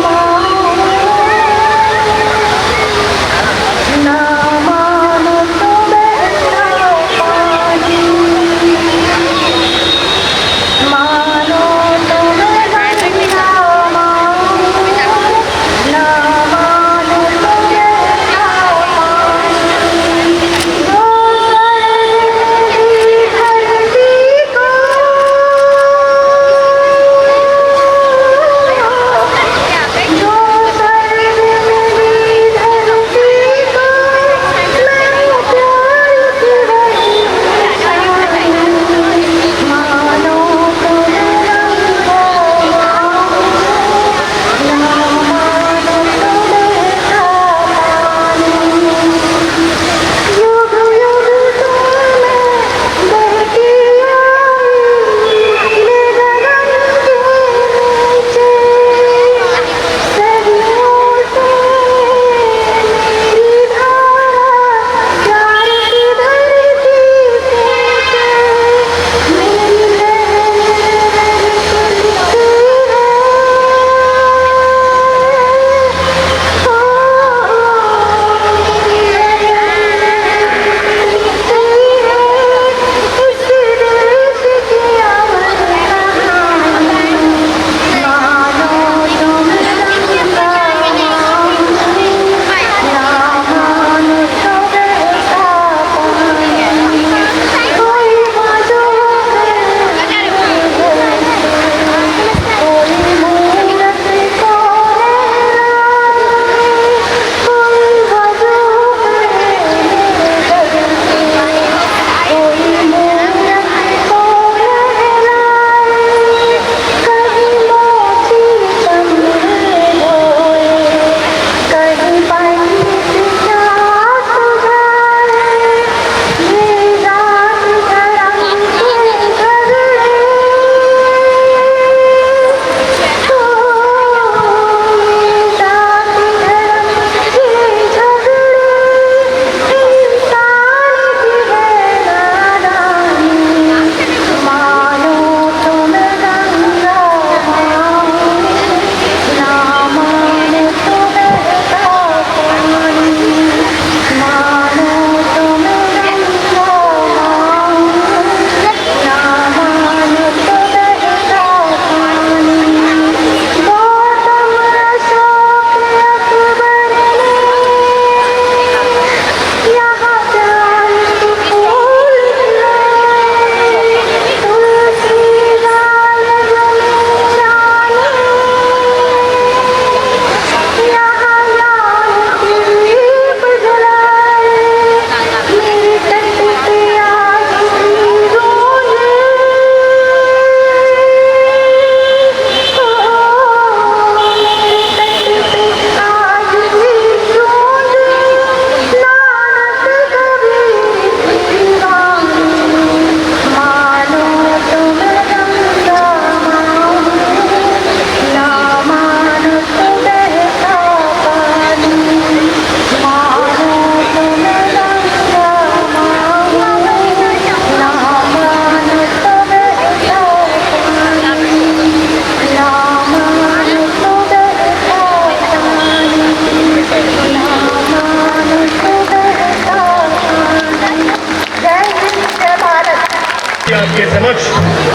आपके समक्ष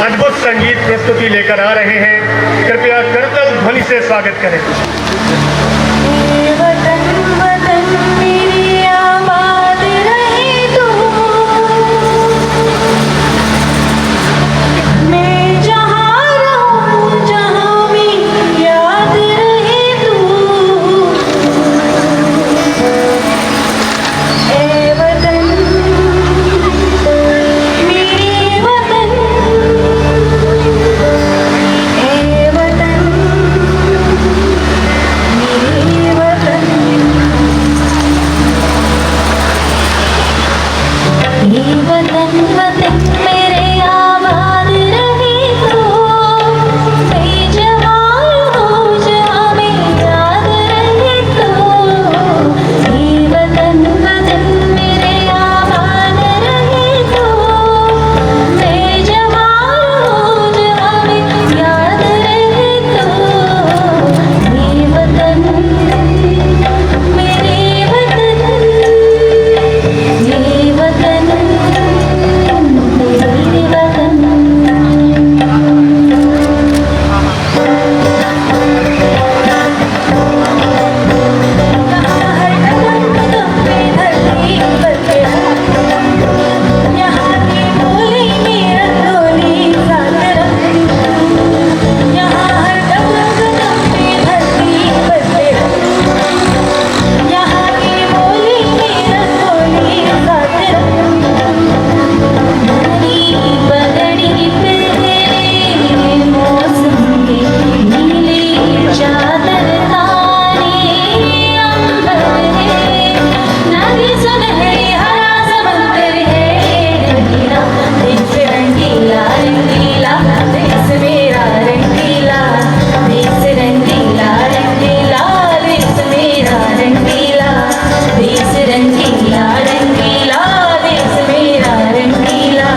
अद्भुत संगीत प्रस्तुति लेकर आ रहे हैं। कृपया करतल ध्वनि से स्वागत करें। वतन वतन मेरी आबाद रहे तू, मैं जहाँ रहूँ जहाँ भी याद रहे तू। ए वतन मेरे वतन, ए वतन मेरे वतन, ये वतन वतन मेरे आबाद रहे तो, मैं जहाँ रहूँ जहाँ में याद रहे तो। ये वतन वतन मेरे आबाद रहे तो, मैं जहाँ रहूँ जहाँ में याद रहे तो। ये वतन मेरे वतन, ये वतन मेरे वतन। हर कदम कदम पे धरती पर यहाँ की बोली मेरा डोली साथ रखती। यहाँ हर कदम कदम पे धरती पर यहाँ की बोली मेरा डोली साथ रखती। पगड़ी पे मौसम के नीली चादर तारे अंबर है, नारी सुनहरी हरा समंदर है। रंगीला देश रंगीला रंगीला देश मेरा रंगीला, देश रंगीला रंगीला देश मेरा रंगीला, देश रंगीला रंगीला देश मेरा रंगीला।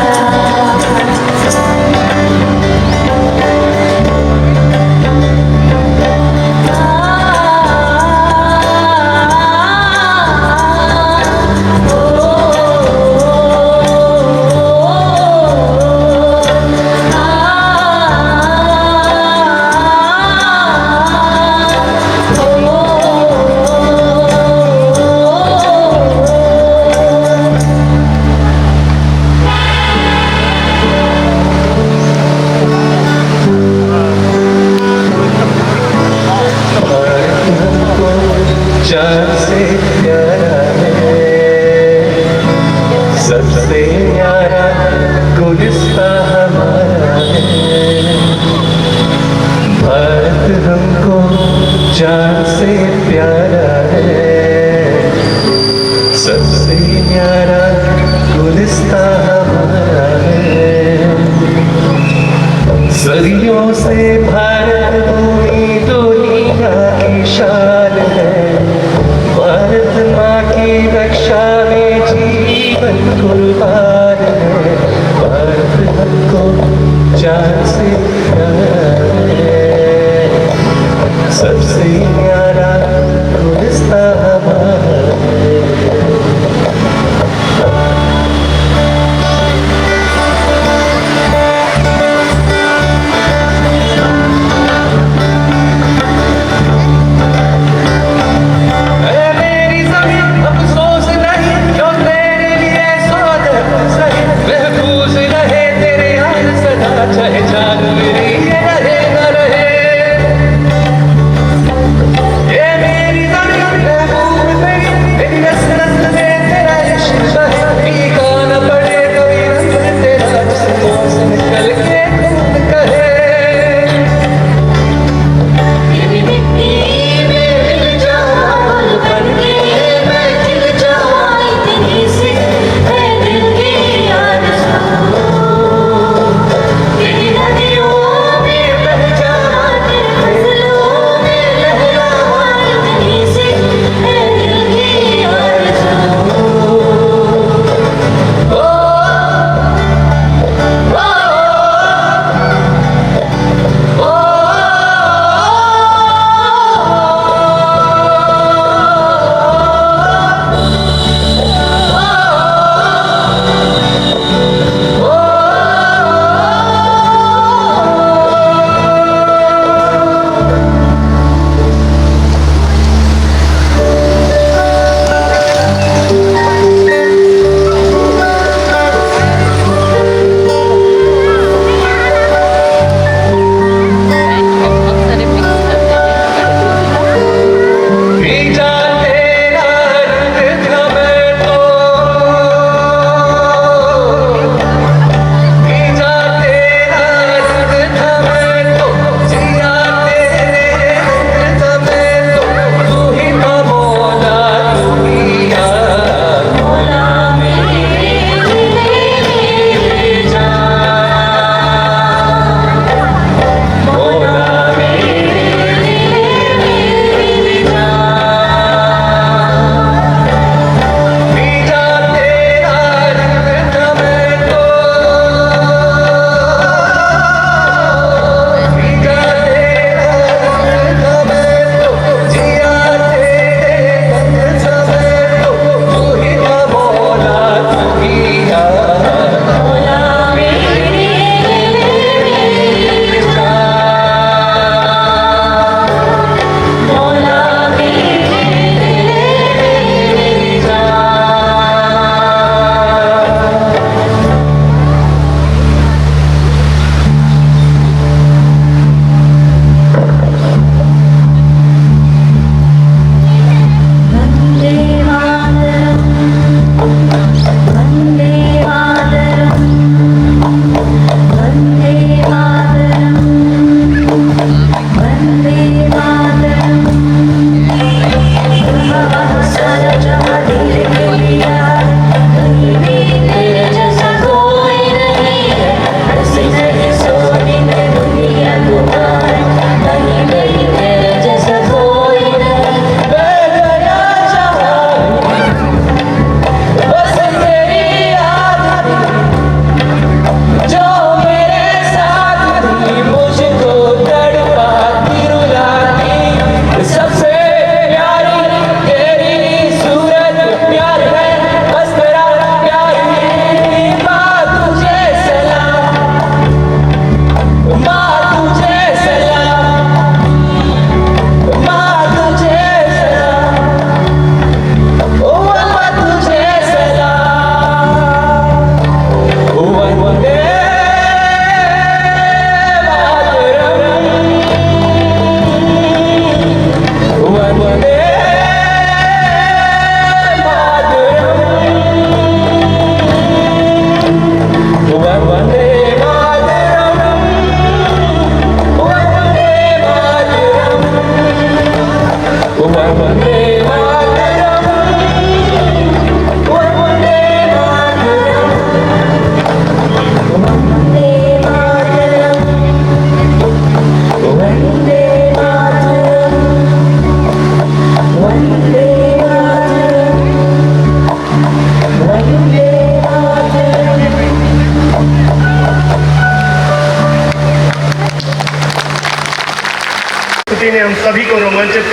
जान से प्यारा है, सबसे प्यारा गुलिस्ता हमारा है। भारत हमको जान से प्यारा है, सबसे प्यारा गुलिस्ता हमारा है। सदियों से भारत भूमि दुनिया की शान है। भारत माँ की रक्षा में जीवन कुर्बान है। भारत हमको जान से प्यारा है, सबसे प्यारा गुलिस्ता हमारा है। चाहे जान मेरी ये रहे न रहे।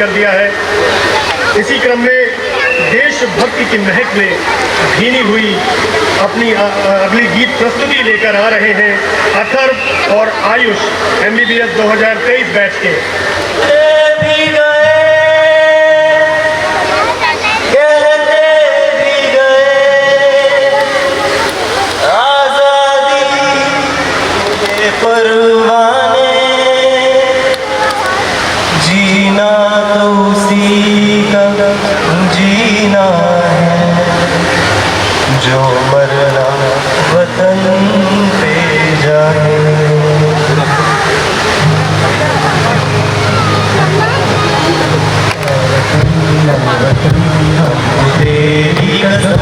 कर दिया है। इसी क्रम में देशभक्ति की महक में भीनी हुई अपनी अगली गीत प्रस्तुति लेकर आ रहे हैं अथर्व और आयुष MBBS 2023 बैच के। जीना तो उसी का जीना है जो मरना वतन पे जाए। तेरी कसम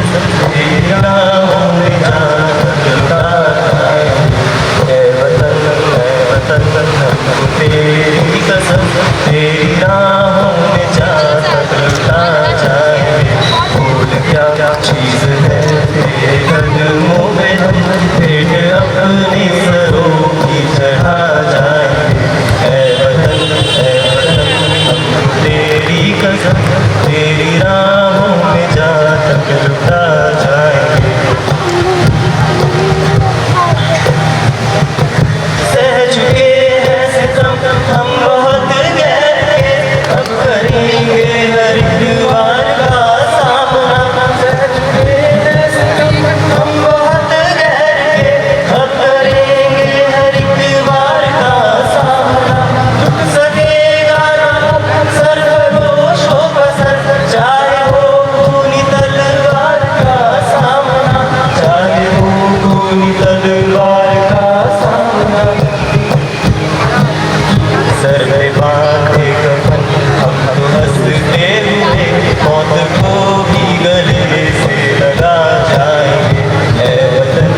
तेरा होने जाता है वतन तेरी कसम तेरी राहों में जा सकता जाए। भूल क्या चीज है तेरे कदमों में भेंट अपने सरों की चढ़ा जाए। ऐ वतन हम तेरी कसम तेरी राहों में जा सकता जाए। सह चुके हैं सितम हम बहुत गहरे, अब करेंगे हर एक बार का सामना। सह चुके हैं सितम हम बहुत गहरे, अब करेंगे हर एक बार का सामना। झुक सकेगा ना सरफरोश हो बसर, चाहे हो खूनी तलवार का सामना, चाहे हो खूनी तलवार का सामना। सर पे बांधे कफन हम तो हंसते हुए मौत को भी गले से लगा जाएंगे। ऐ वतन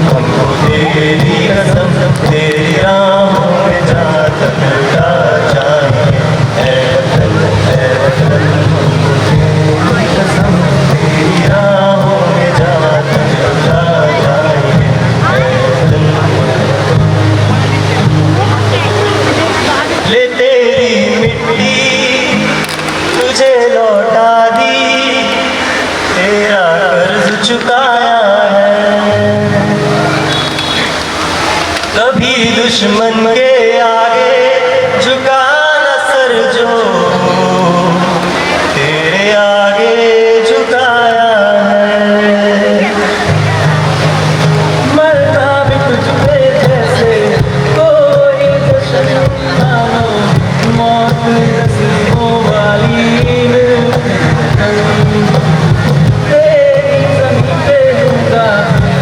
हमको तेरी कसम तेरी राहों में जा सकता जाएंगे। ऐ वतन हमको तेरी कसम तेरी राहों में जा सकता जाएंगे। ले तेरी मिट्टी तुझे लौटा दी, तेरा कर्ज चुकाया है। कभी दुश्मन के आगे झुका न सर जो तेरे आगे झुकाया है। मरना भी तुझ पे जैसे कोई जश्न ना हो, मौत नसीबों वाली तेरी ज़मीं पे होगा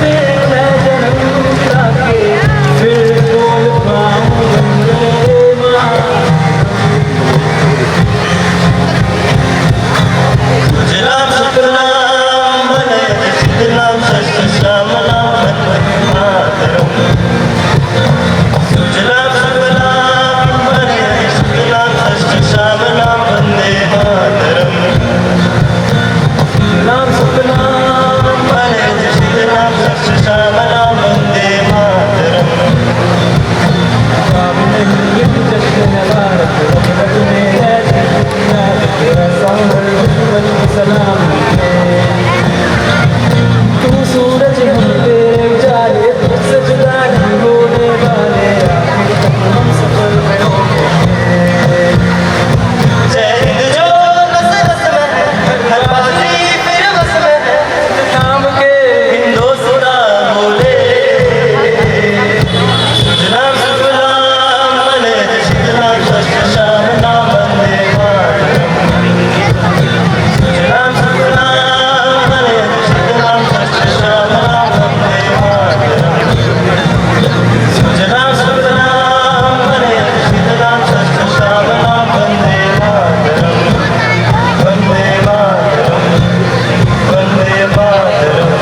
फिर मैं जन्म लाके फिर बोल पाऊँ वंदे मातरम। सुजलाम सुफलाम वनयति शीतलाम शस्यश्यामलां वन्दे मातरम्। सुजलाम सुफलाम वनयति शीतलां शस्यश्यामलां वन्दे मातरम्। सुजलाम सुफलाम वनयति शीतलां शस्यश्यामलां वन्दे मातरम्। तू सूरज हम तेरे उजाले, तुझसे जुदा नहीं होने वाले, हम सफल में होंगे। जय हिंद जो नस नस में है, हर बाजी फिर बस में है, नाम के हिंदोस्तां बोले। सुजलाम सुफलाम वनयति शीतलां शस्यश्यामलां वन्दे मातरम्। सुजलाम सुफलाम वनयति शीतलां शस्यश्यामलां वन्दे मातरम्। सुजलाम सुफलाम वनयति शीतलां शस्यश्यामलां वन्दे मातरम्। वन्दे मातरम् वन्दे मातरम्।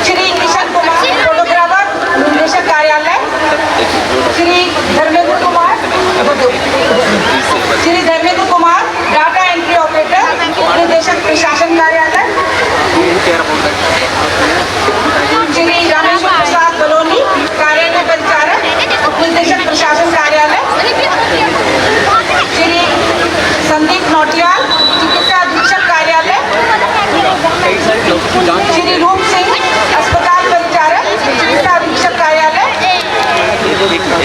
श्री किशन कुमार फोटोग्राफर निर्देशक कार्यालय, Shri Dharmendra Kumar data entry operator निर्देशक प्रशासन कार्यालय, श्री रामेश्वर प्रसाद बलोनी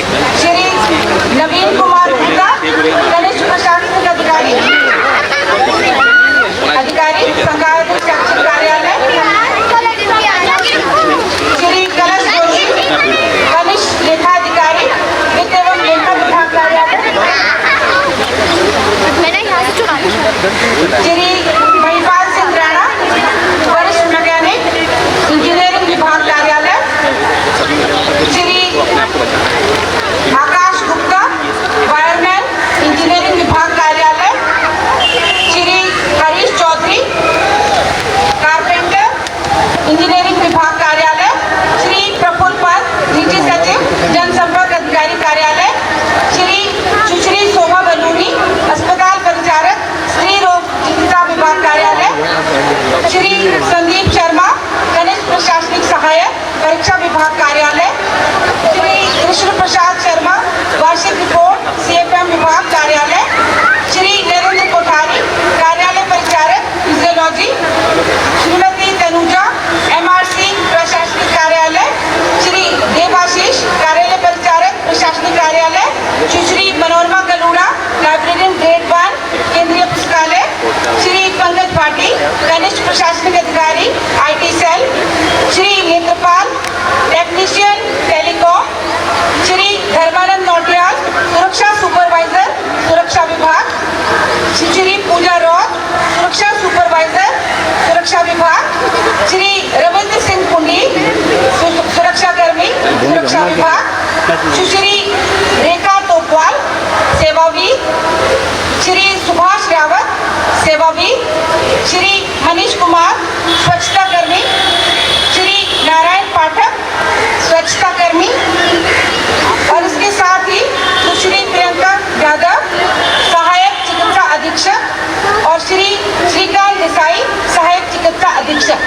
श्री नवीन कुमार गुप्ता, कनिष्ठ प्रशासनिक अधिकारी संघायुक्त शैक्षिक कार्यालय। श्री कलश जोशी, कनिष्ठ लेखाधिकारी वित्त एवं लेखा विभाग कार्यालय। श्री महिपाल सिंह राणा, वरिष्ठ मैकेनिक इंजीनियरिंग विभाग कार्यालय। श्री आकाश गुप्ता, वायरमैन इंजीनियरिंग विभाग कार्यालय। श्री हरीश चौधरी, कारपेंटर इंजीनियरिंग विभाग कार्यालय। श्री प्रफुल्ल पंत, निजी सचिव जनसंपर्क अधिकारी कार्यालय। सुश्री शोभा बलूनी, अस्पताल परिचारक स्त्री रोग चिकित्सा विभाग कार्यालय। श्री संदीप शर्मा, कनिष्ठ प्रशासनिक सहायक परीक्षा विभाग कार्यालय। श्री कृष्ण प्रसाद शर्मा, वार्षिक रिपोर्ट CFM विभाग कार्यालय। श्री नरेंद्र कोठारी, कार्यालय परिचारक फिजियोलॉजी। श्रीमती तनुजा, MRC प्रशासनिक कार्यालय। श्री देवाशीष, कार्यालय परिचारक प्रशासनिक कार्यालय। सुश्री मनोरमा कलूड़ा, लाइब्रेरियन ग्रेड 1 केंद्रीय पुस्तकालय। श्री पंकज भाटी, कनिष्ठ प्रशासनिक अधिकारी IT cell. Shri Netrapal, technician telecom. Shri Dharmanand Nautiyal, सुरक्षा सुपरवाइजर सुरक्षा विभाग। श्री पूजा रॉक, सुरक्षा सुपरवाइजर सुरक्षा विभाग। श्री रविंद्र सिंह कुंडी, सुरक्षा कर्मी सुरक्षा विभाग। सुश्री रेखा तोपवाल, सेवावीर। श्री सुभाष रावत, सेवावीर। श्री मनीष कुमार, स्वच्छता कर्मी। श्री नारायण पाठक, स्वच्छता कर्मी। और इसके साथ ही सुश्री प्रियंका यादव, सहायक चिकित्सा अधीक्षक। और श्री श्रीकांत देसाई, सहायक चिकित्सा अधीक्षक।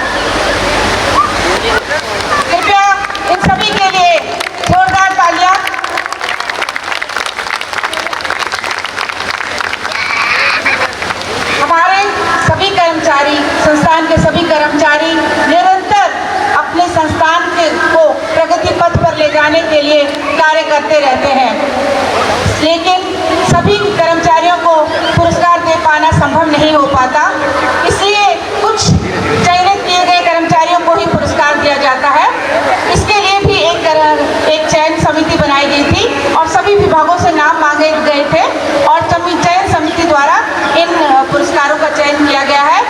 कृपया इन सभी के लिए जोरदार तालियां। हमारे सभी कर्मचारी, संस्थान के सभी कर्मचारी निरंतर अपने संस्थान को प्रगति पथ पर ले जाने के लिए कार्य करते रहते हैं, लेकिन सभी कर्मचारियों को पुरस्कार दे पाना संभव नहीं हो पाता। इसलिए कुछ चयनित किए गए कर्मचारियों को ही पुरस्कार दिया जाता है। इसके लिए भी एक चयन समिति बनाई गई थी और सभी विभागों से नाम मांगे गए थे और चयन समिति द्वारा इन पुरस्कारों का चयन किया गया है।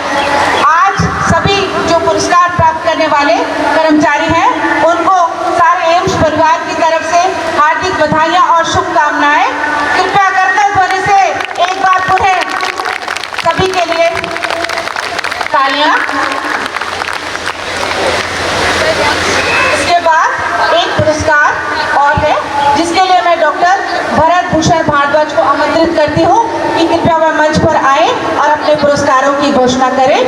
आज सभी जो पुरस्कार प्राप्त करने वाले कर्मचारी हैं, उनको सारे एम्स परिवार की तरफ से हार्दिक बधाइयां और शुभकामनाएं। कृपया करतल ध्वनि से एक बार पुनः सभी के लिए तालियां। इसके बाद एक पुरस्कार और है, जिसके लिए मैं डॉक्टर भरत भूषण भारद्वाज को आमंत्रित करती हूँ कि कृपया वह मंच पर आए और अपने पुरस्कारों की घोषणा करें।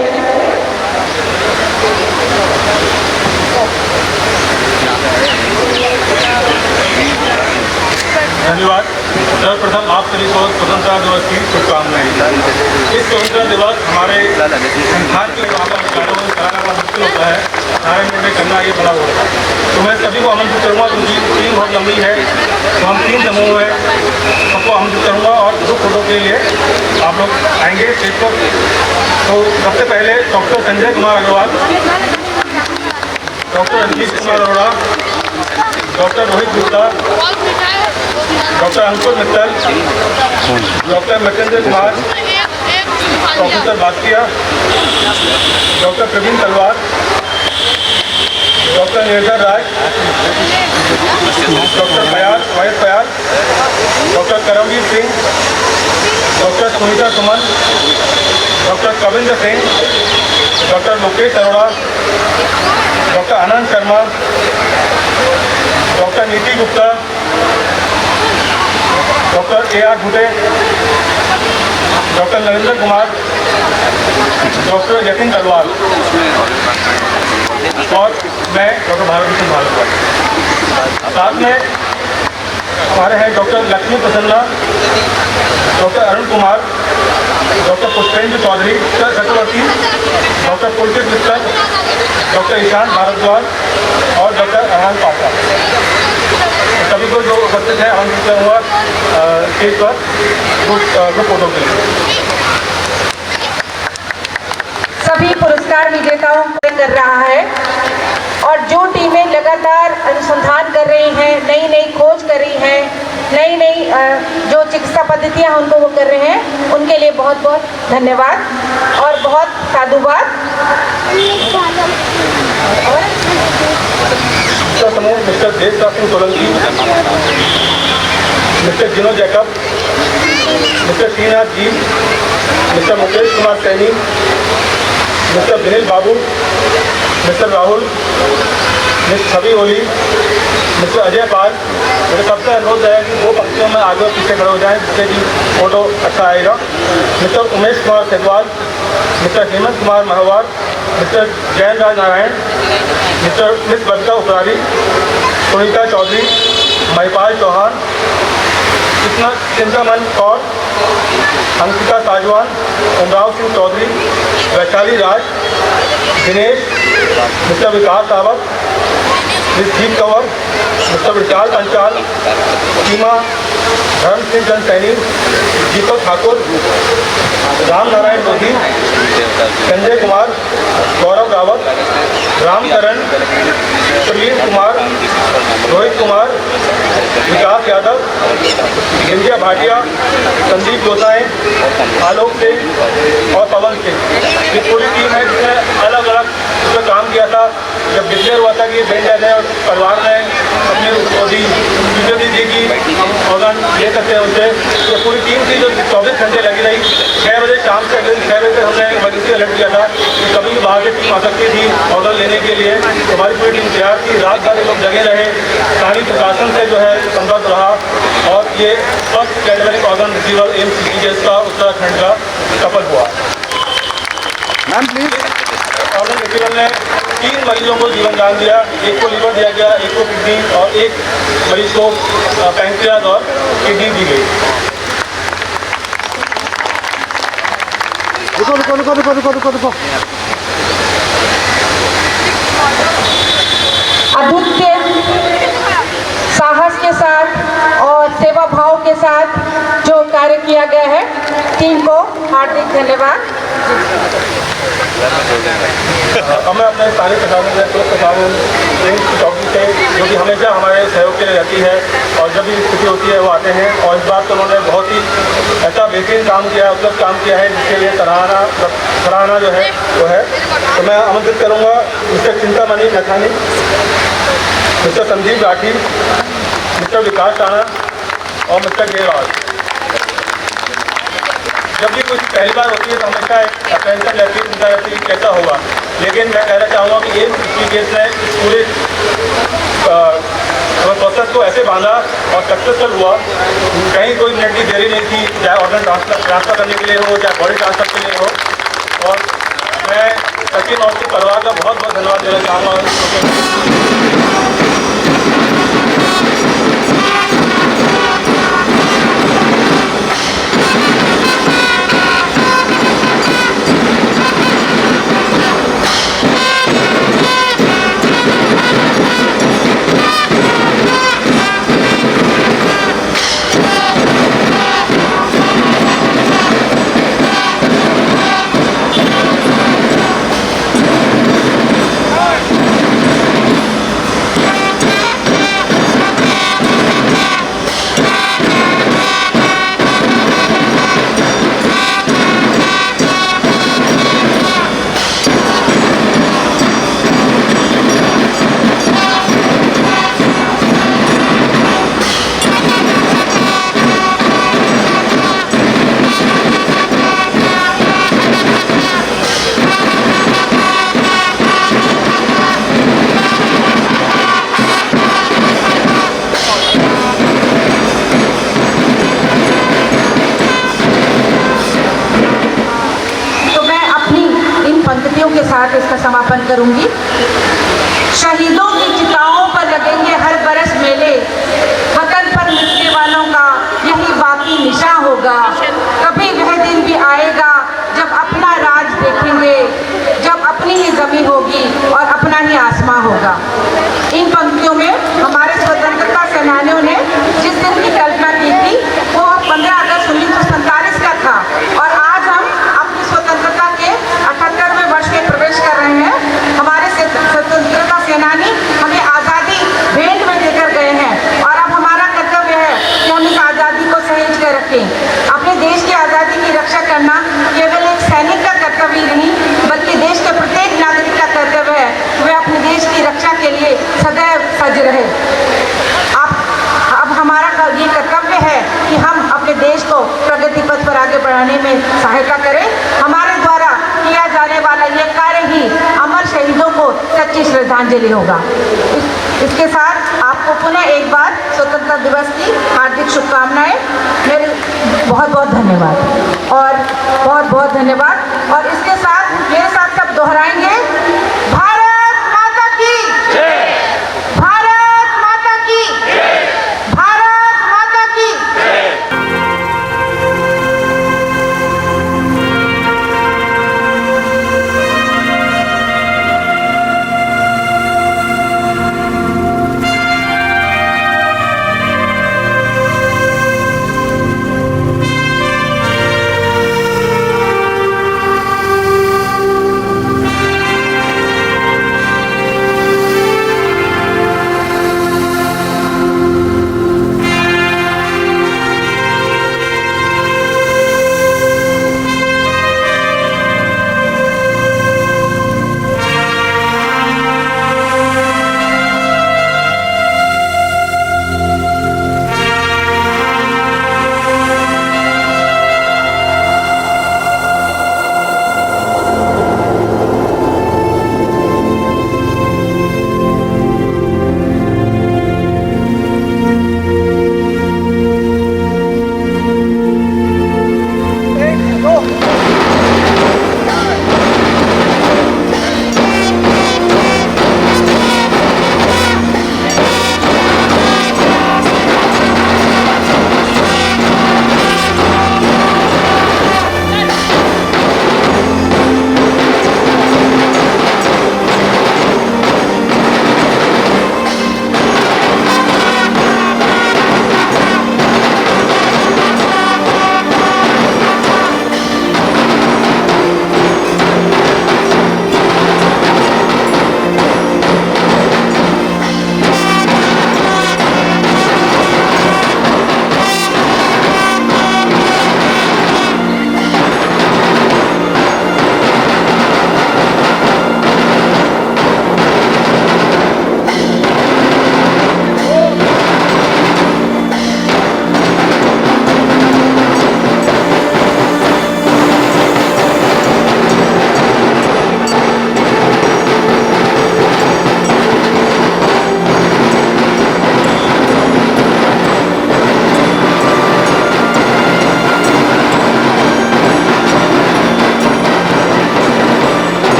धन्यवाद। सर्वप्रथम आप सभी को स्वतंत्रता दिवस की शुभकामनाएं। इस स्वतंत्रता दिवस हमारे संस्थान के कार्यों को कराना बड़ा मुश्किल होता है, सारे निर्णय करना ये बड़ा होता है। तो मैं सभी को आमंत्रित करूँगा, क्योंकि टीम बहुत लंबी है, तो हम 3 समूह हैं, सबको आमंत्रित करूँगा और ग्रुप फोटो के लिए आप लोग आएंगे स्टेज पर। तो सबसे पहले doctor Sanjay Kumar Agarwal, doctor Ranjit Kumar Arora, doctor Rohit Gupta, doctor Ankur Mittal, doctor Mahendra Kumar, professor Baskiya, doctor Praveen Talwar, doctor Nirdhar Rai, doctor Wahid Payal, doctor Karamvir Singh, doctor Sunita Suman, doctor Kavindra Singh, doctor Mukesh Arora, doctor Anand Sharma, doctor Neeti Gupta, doctor AR Bhute, doctor Narendra Kumar, doctor Jatin Talwar और मैं डॉक्टर भारत भूषण भारद्वाज। साथ में हमारे हैं doctor Lakshmi Prasanna, doctor Arun Kumar, doctor Pushpendra Chaudhary Chakraborty, doctor Pulkit Mittal, doctor Ishan Bhardwaj और डॉक्टर अरहान पाठक। सभी को जो उपस्थित है आमंत्रित करूँगा स्टेज पर ग्रुप फोटो के लिए। सभी पुरस्कार विजेताओं को कर रहा है और जो टीमें लगातार अनुसंधान कर रही हैं, नई नई खोज कर रही हैं, नई नई जो चिकित्सा पद्धतियां उनको वो कर रहे हैं, उनके लिए बहुत बहुत धन्यवाद और बहुत साधुवाद। समूह मिस्टर देवता सिंह सोलंकी, मिस्टर जिनो Jacob, mister Shrinath ji, mister Mukesh Kumar Saini, mister विनील बाबू, मिस्टर राहुल, मिस छवि ओली, मिस्टर अजय पाल। मेरे सबसे अनुरोध है कि 2 पंक्तियों में आगे और पीछे खड़े हो जाएं, जिससे कि फोटो अच्छा आएगा। Mister Umesh Kumar Segwal, mister Hemant Kumar Mahwar, mister Jain Raj Narayan, miss Babita Uprari, Sunita Chaudhary, Mahipal Chauhan, Chintaman Kaur, Ankita Sajwan, Umrao Singh Chaudhary, Vaishali Raj, Dinesh, mister Vikas Sawat, miss Jeet Kanwar, mister Vishal Anchal, Seema, Dharam Singh Chand Saini, दीपक ठाकुर, राम नारायण मोदी, संजय कुमार, गौरव रावत, रामचरण, प्रवीण कुमार, रोहित कुमार, विकास यादव, विंध्या भाटिया, संदीप गोसाई, आलोक सिंह और पवन सिंह। ये पूरी टीम है जिसने अलग अलग उसमें काम किया था। जब डिक्लेयर हुआ था कि बेन जाने और परिवार ने अपनी स्वीकृति दी कि ऑर्गन ले सकते हैं उनसे, तो पूरी टीम थी जो 24 घंटे लगी रही। 6 बजे शाम से 6 बजे तक हमने इमरजेंसी अलर्ट किया था कि कभी भी बाहर से टीम आ सकती थी ऑर्डर लेने के लिए। तो हमारी पूरी टीम तैयार थी, रात भर लोग जगे रहे, स्थानीय प्रशासन से जो है संपर्क रहा और ये first category organ receiver AIIMS Rishikesh का उत्तराखंड का सफल हुआ। Ma'am please. ऑर्गन रिसीवर ने 3 मरीजों को जीवन दान दिया, एक को लीवर दिया गया, एक को किडनी और एक मरीज को पैंक्रियाज और किडनी दी गई। रुको। अद्वितीय साहस के साथ और सेवा भाव के साथ जो कार्य किया गया है, टीम को हार्दिक धन्यवाद। हमें अपने स्थानीय प्रशासन से तुरंत प्रशासन चौकी से जो कि हमेशा हमारे सहयोग के लिए रहती है और जब भी स्थिति होती है वो आते हैं और इस बार तो उन्होंने बहुत ही ऐसा बेहतरीन काम किया है, उत्कृष्ट काम किया है जिसके लिए सराहना जो है वो है। तो मैं आमंत्रित करूँगा mister Chintamani Nathani, mister Sandeep Rathi, mister विकास राणा और मिस्टर गेवाल। जब भी कुछ पहली बार होती है तो हमेशा एक अटेंशन रहती है, चिंता रहती है कैसा होगा, लेकिन मैं कहना चाहूँगा कि एक केस ने पूरे प्रोसेस को ऐसे बांधा और सक्सेसफुल हुआ। कहीं कोई मिनट की देरी नहीं थी, चाहे ऑर्गन ट्रांसफर करने के लिए हो, चाहे बॉडी ट्रांसफर के लिए हो। और मैं सचिन और उसके परिवार का बहुत बहुत धन्यवाद देना चाहूँगा। के साथ इसका समापन करूंगी। शहीदों की चिताओं पर लगेंगे हर बरस मेले, वतन पर मिटने वालों का यही बाकी निशा होगा। कभी वह दिन भी आएगा जब अपना राज देखेंगे, जब अपनी ही जमीन होगी और अपना ही आसमां होगा। इन पंक्तियों में हमारे स्वतंत्रता सेनानियों ने जिस देश की आज़ादी की रक्षा करना केवल एक सैनिक का कर्तव्य नहीं बल्कि देश के प्रत्येक नागरिक का कर्तव्य है। वह अपने देश की रक्षा के लिए सदैव सज रहे। अब हमारा ये कर्तव्य है कि हम अपने देश को प्रगति पथ पर आगे बढ़ाने में सहायता करें। हमारे द्वारा किया जाने वाला ये कार्य ही अमर शहीदों को सच्ची श्रद्धांजलि होगा। इसके साथ आपको पुनः एक बार स्वतंत्रता